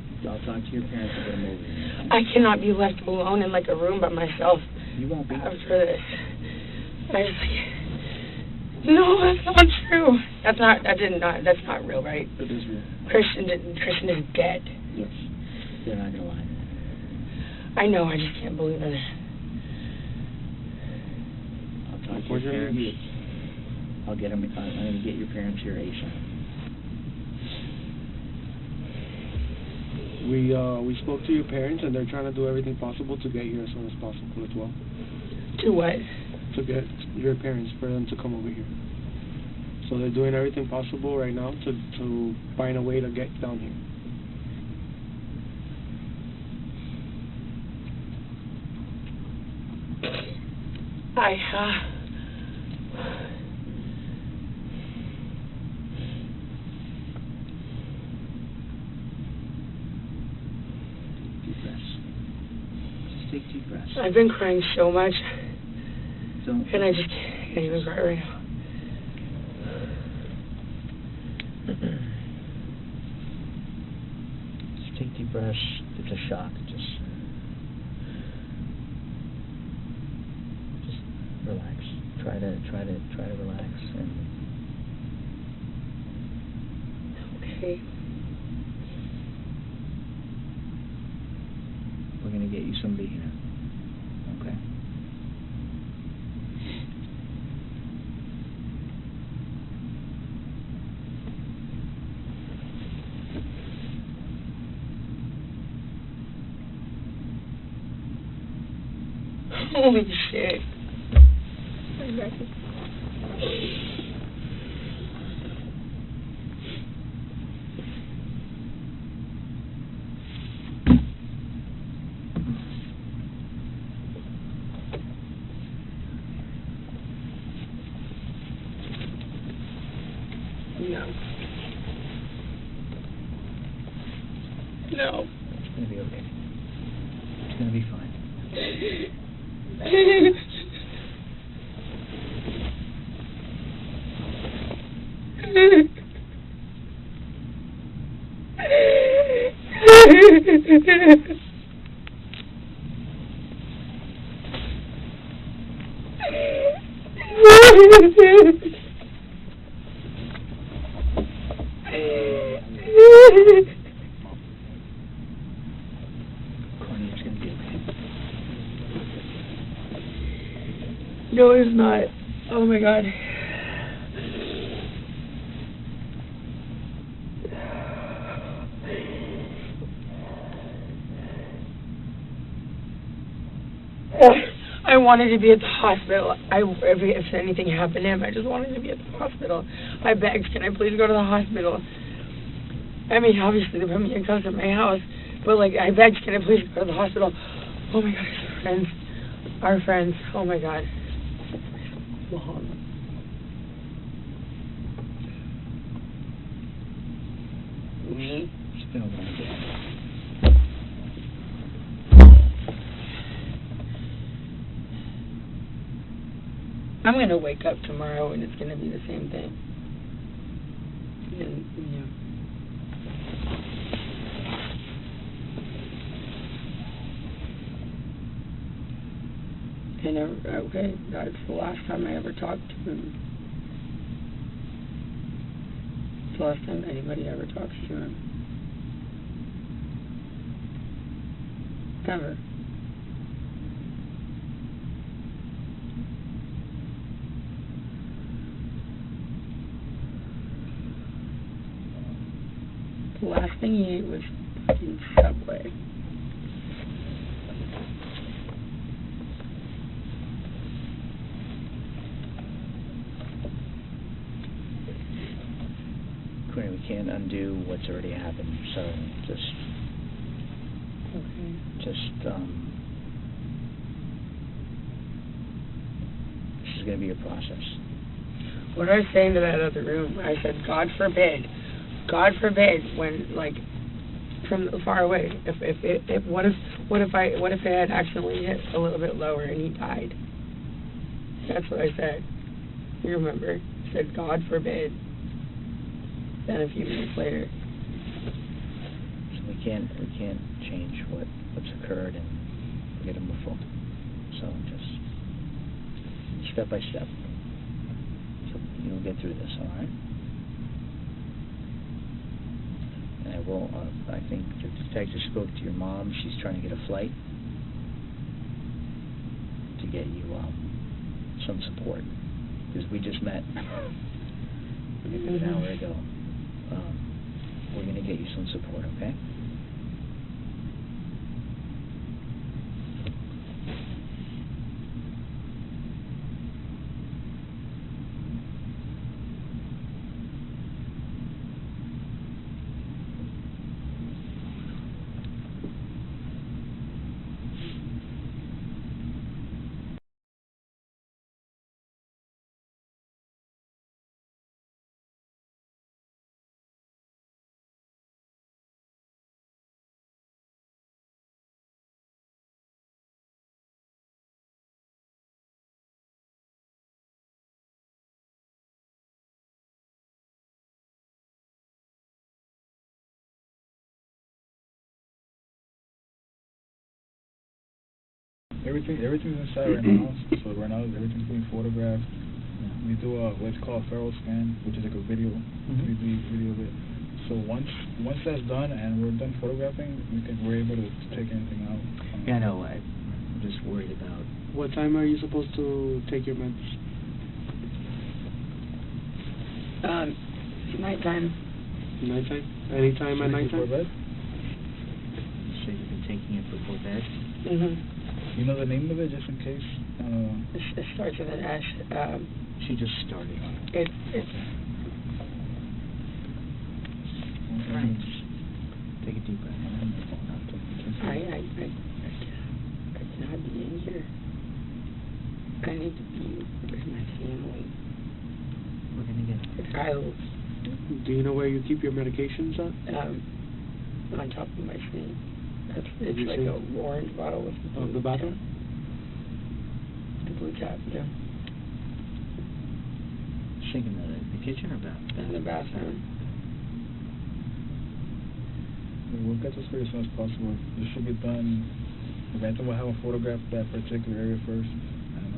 to your parents and get them over here. I cannot be left alone in like a room by myself. You won't be. After this. I was like, no, that's not true. That's not real, right? It is real. Christian is dead. Yes. They're not gonna lie. I know, I just can't believe it. I'll talk to your parents. I'll get them. I'm gonna get your parents here ASAP. We spoke to your parents, and they're trying to do everything possible to get here as soon as possible as well. To what? To get your parents, for them to come over here. So they're doing everything possible right now to find a way to get down here. Deep breaths. Just take deep breaths. I've been crying so much, Don't. and I just can't even cry right now. Just take deep breaths. It's a shock. Just relax. Try to relax and. Okay. We're gonna get you somebody here. Okay. Holy shit. No. It's gonna be okay. It's gonna be fine. Courtney, it's gonna be okay. No, it's not. Oh my God. I wanted to be at the hospital. If anything happened to him, I just wanted to be at the hospital. I begged, can I please go to the hospital? I mean, obviously, they put me in cuffs at my house, but, like, I begged, can I please go to the hospital? Oh, my God, our friends, oh, my God. Mom. Me? It's been a long day. I'm going to wake up tomorrow, and it's going to be the same thing. And, yeah. Okay, that's the last time I ever talked to him. It's the last time anybody ever talks to him. Ever. The last thing he ate was fucking Subway. Courtney, we can't undo what's already happened, so just this is going to be a process. What I was saying to that other room, I said, God forbid, when, like, from far away, what if it had accidentally hit a little bit lower and he died? That's what I said. You remember? I said, God forbid. Then a few minutes later. So we can't change what's occurred and get him before. So just step by step. So you'll get through this, all right? And I will. I think the detective spoke to your mom. She's trying to get a flight to get you some support, because we just met an hour ago. We're going to get you some support, okay? Everything's inside right now. So right now everything's being photographed. We do what's called a feral scan, which is like a video, 3D video of it. So once that's done and we're done photographing, we're able to take anything out. Yeah, I know. I'm just worried about. What time are you supposed to take your meds? Nighttime. Nighttime? Anytime at nighttime? Before bed? So you've been taking it before bed? You know the name of it, just in case? It starts with an S. She just started on it. It's Right. Just take a deep breath. I cannot be in here. I need to be with my family. We're gonna get it. Do you know where you keep your medications at? On top of my sink. It's like a orange bottle with the blue the bathroom? cap. The blue cap, yeah. Sink in the kitchen or bathroom? In the bathroom. We'll get this for you as soon as possible. This should be done. Eventually we'll have a photograph of that particular area first, and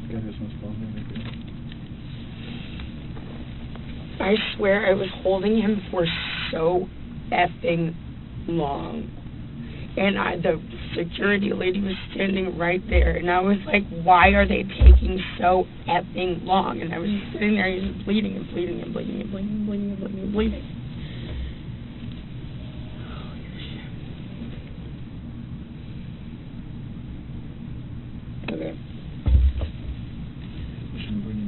get it as soon as possible. I swear I was holding him for so effing long. And the security lady was standing right there, and I was like, why are they taking so effing long? And I was just sitting there, just bleeding and bleeding and bleeding and bleeding and bleeding and bleeding and bleeding. Okay. We should bring in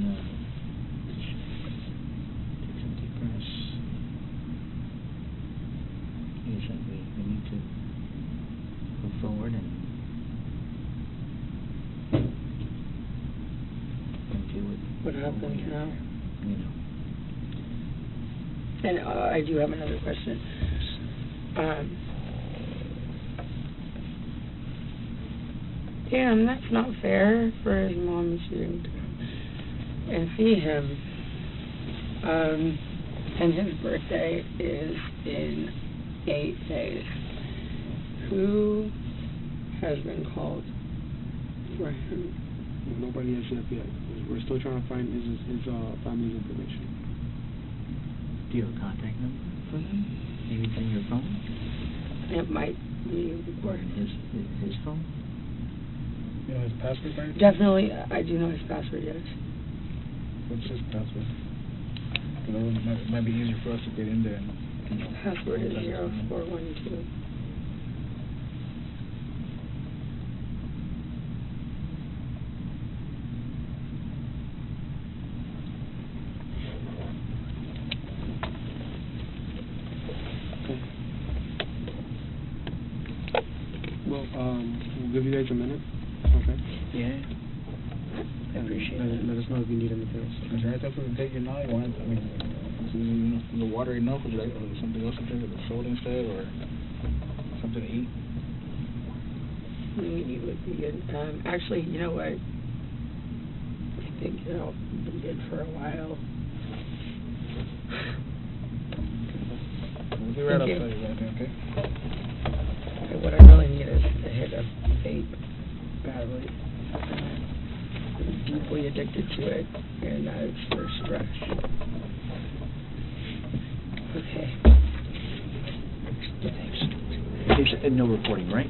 take some deep breaths. Like I said, we need to go forward and deal with What happens now? You know. And I do have another question. Damn, that's not fair for his mom to shoot and see him. And his birthday is in 8 days. Who has been called Right. Nobody has yet. We're still trying to find his family's information. Do you have a contact number for them? Maybe it's in your phone? It might be Or in his phone? You know his password, right? definitely. I do know his password. Yes. What's his password? It might be easier for us to get in there and, you know. Password is contact us. 0412. Well, we'll give you guys a minute. Okay. Yeah. I appreciate it. Let us know if you need anything else. Is there anything we can take you now? You want, I mean, is the water enough? Would you like something else to drink, or soda instead, or something to eat? Maybe it would be good. Actually, you know what? I think it'll be good for a while. We'll be right Okay. outside, okay? What I really need is a hit of vape badly. I'm deeply addicted to it, and it's for stress. Okay. There's no recording, right?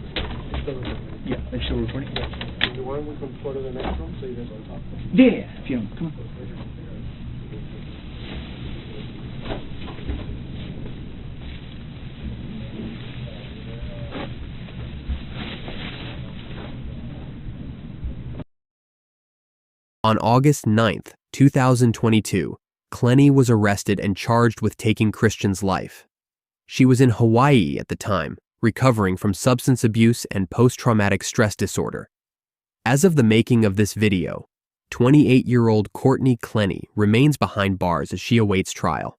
Yeah, it's still recording? If you want, we can go to the next room so you guys can talk. Yeah, if you want, come on. On August 9th, 2022, Clenney was arrested and charged with taking Christian's life. She was in Hawaii at the time, recovering from substance abuse and post-traumatic stress disorder. As of the making of this video, 28-year-old Courtney Clenney remains behind bars as she awaits trial.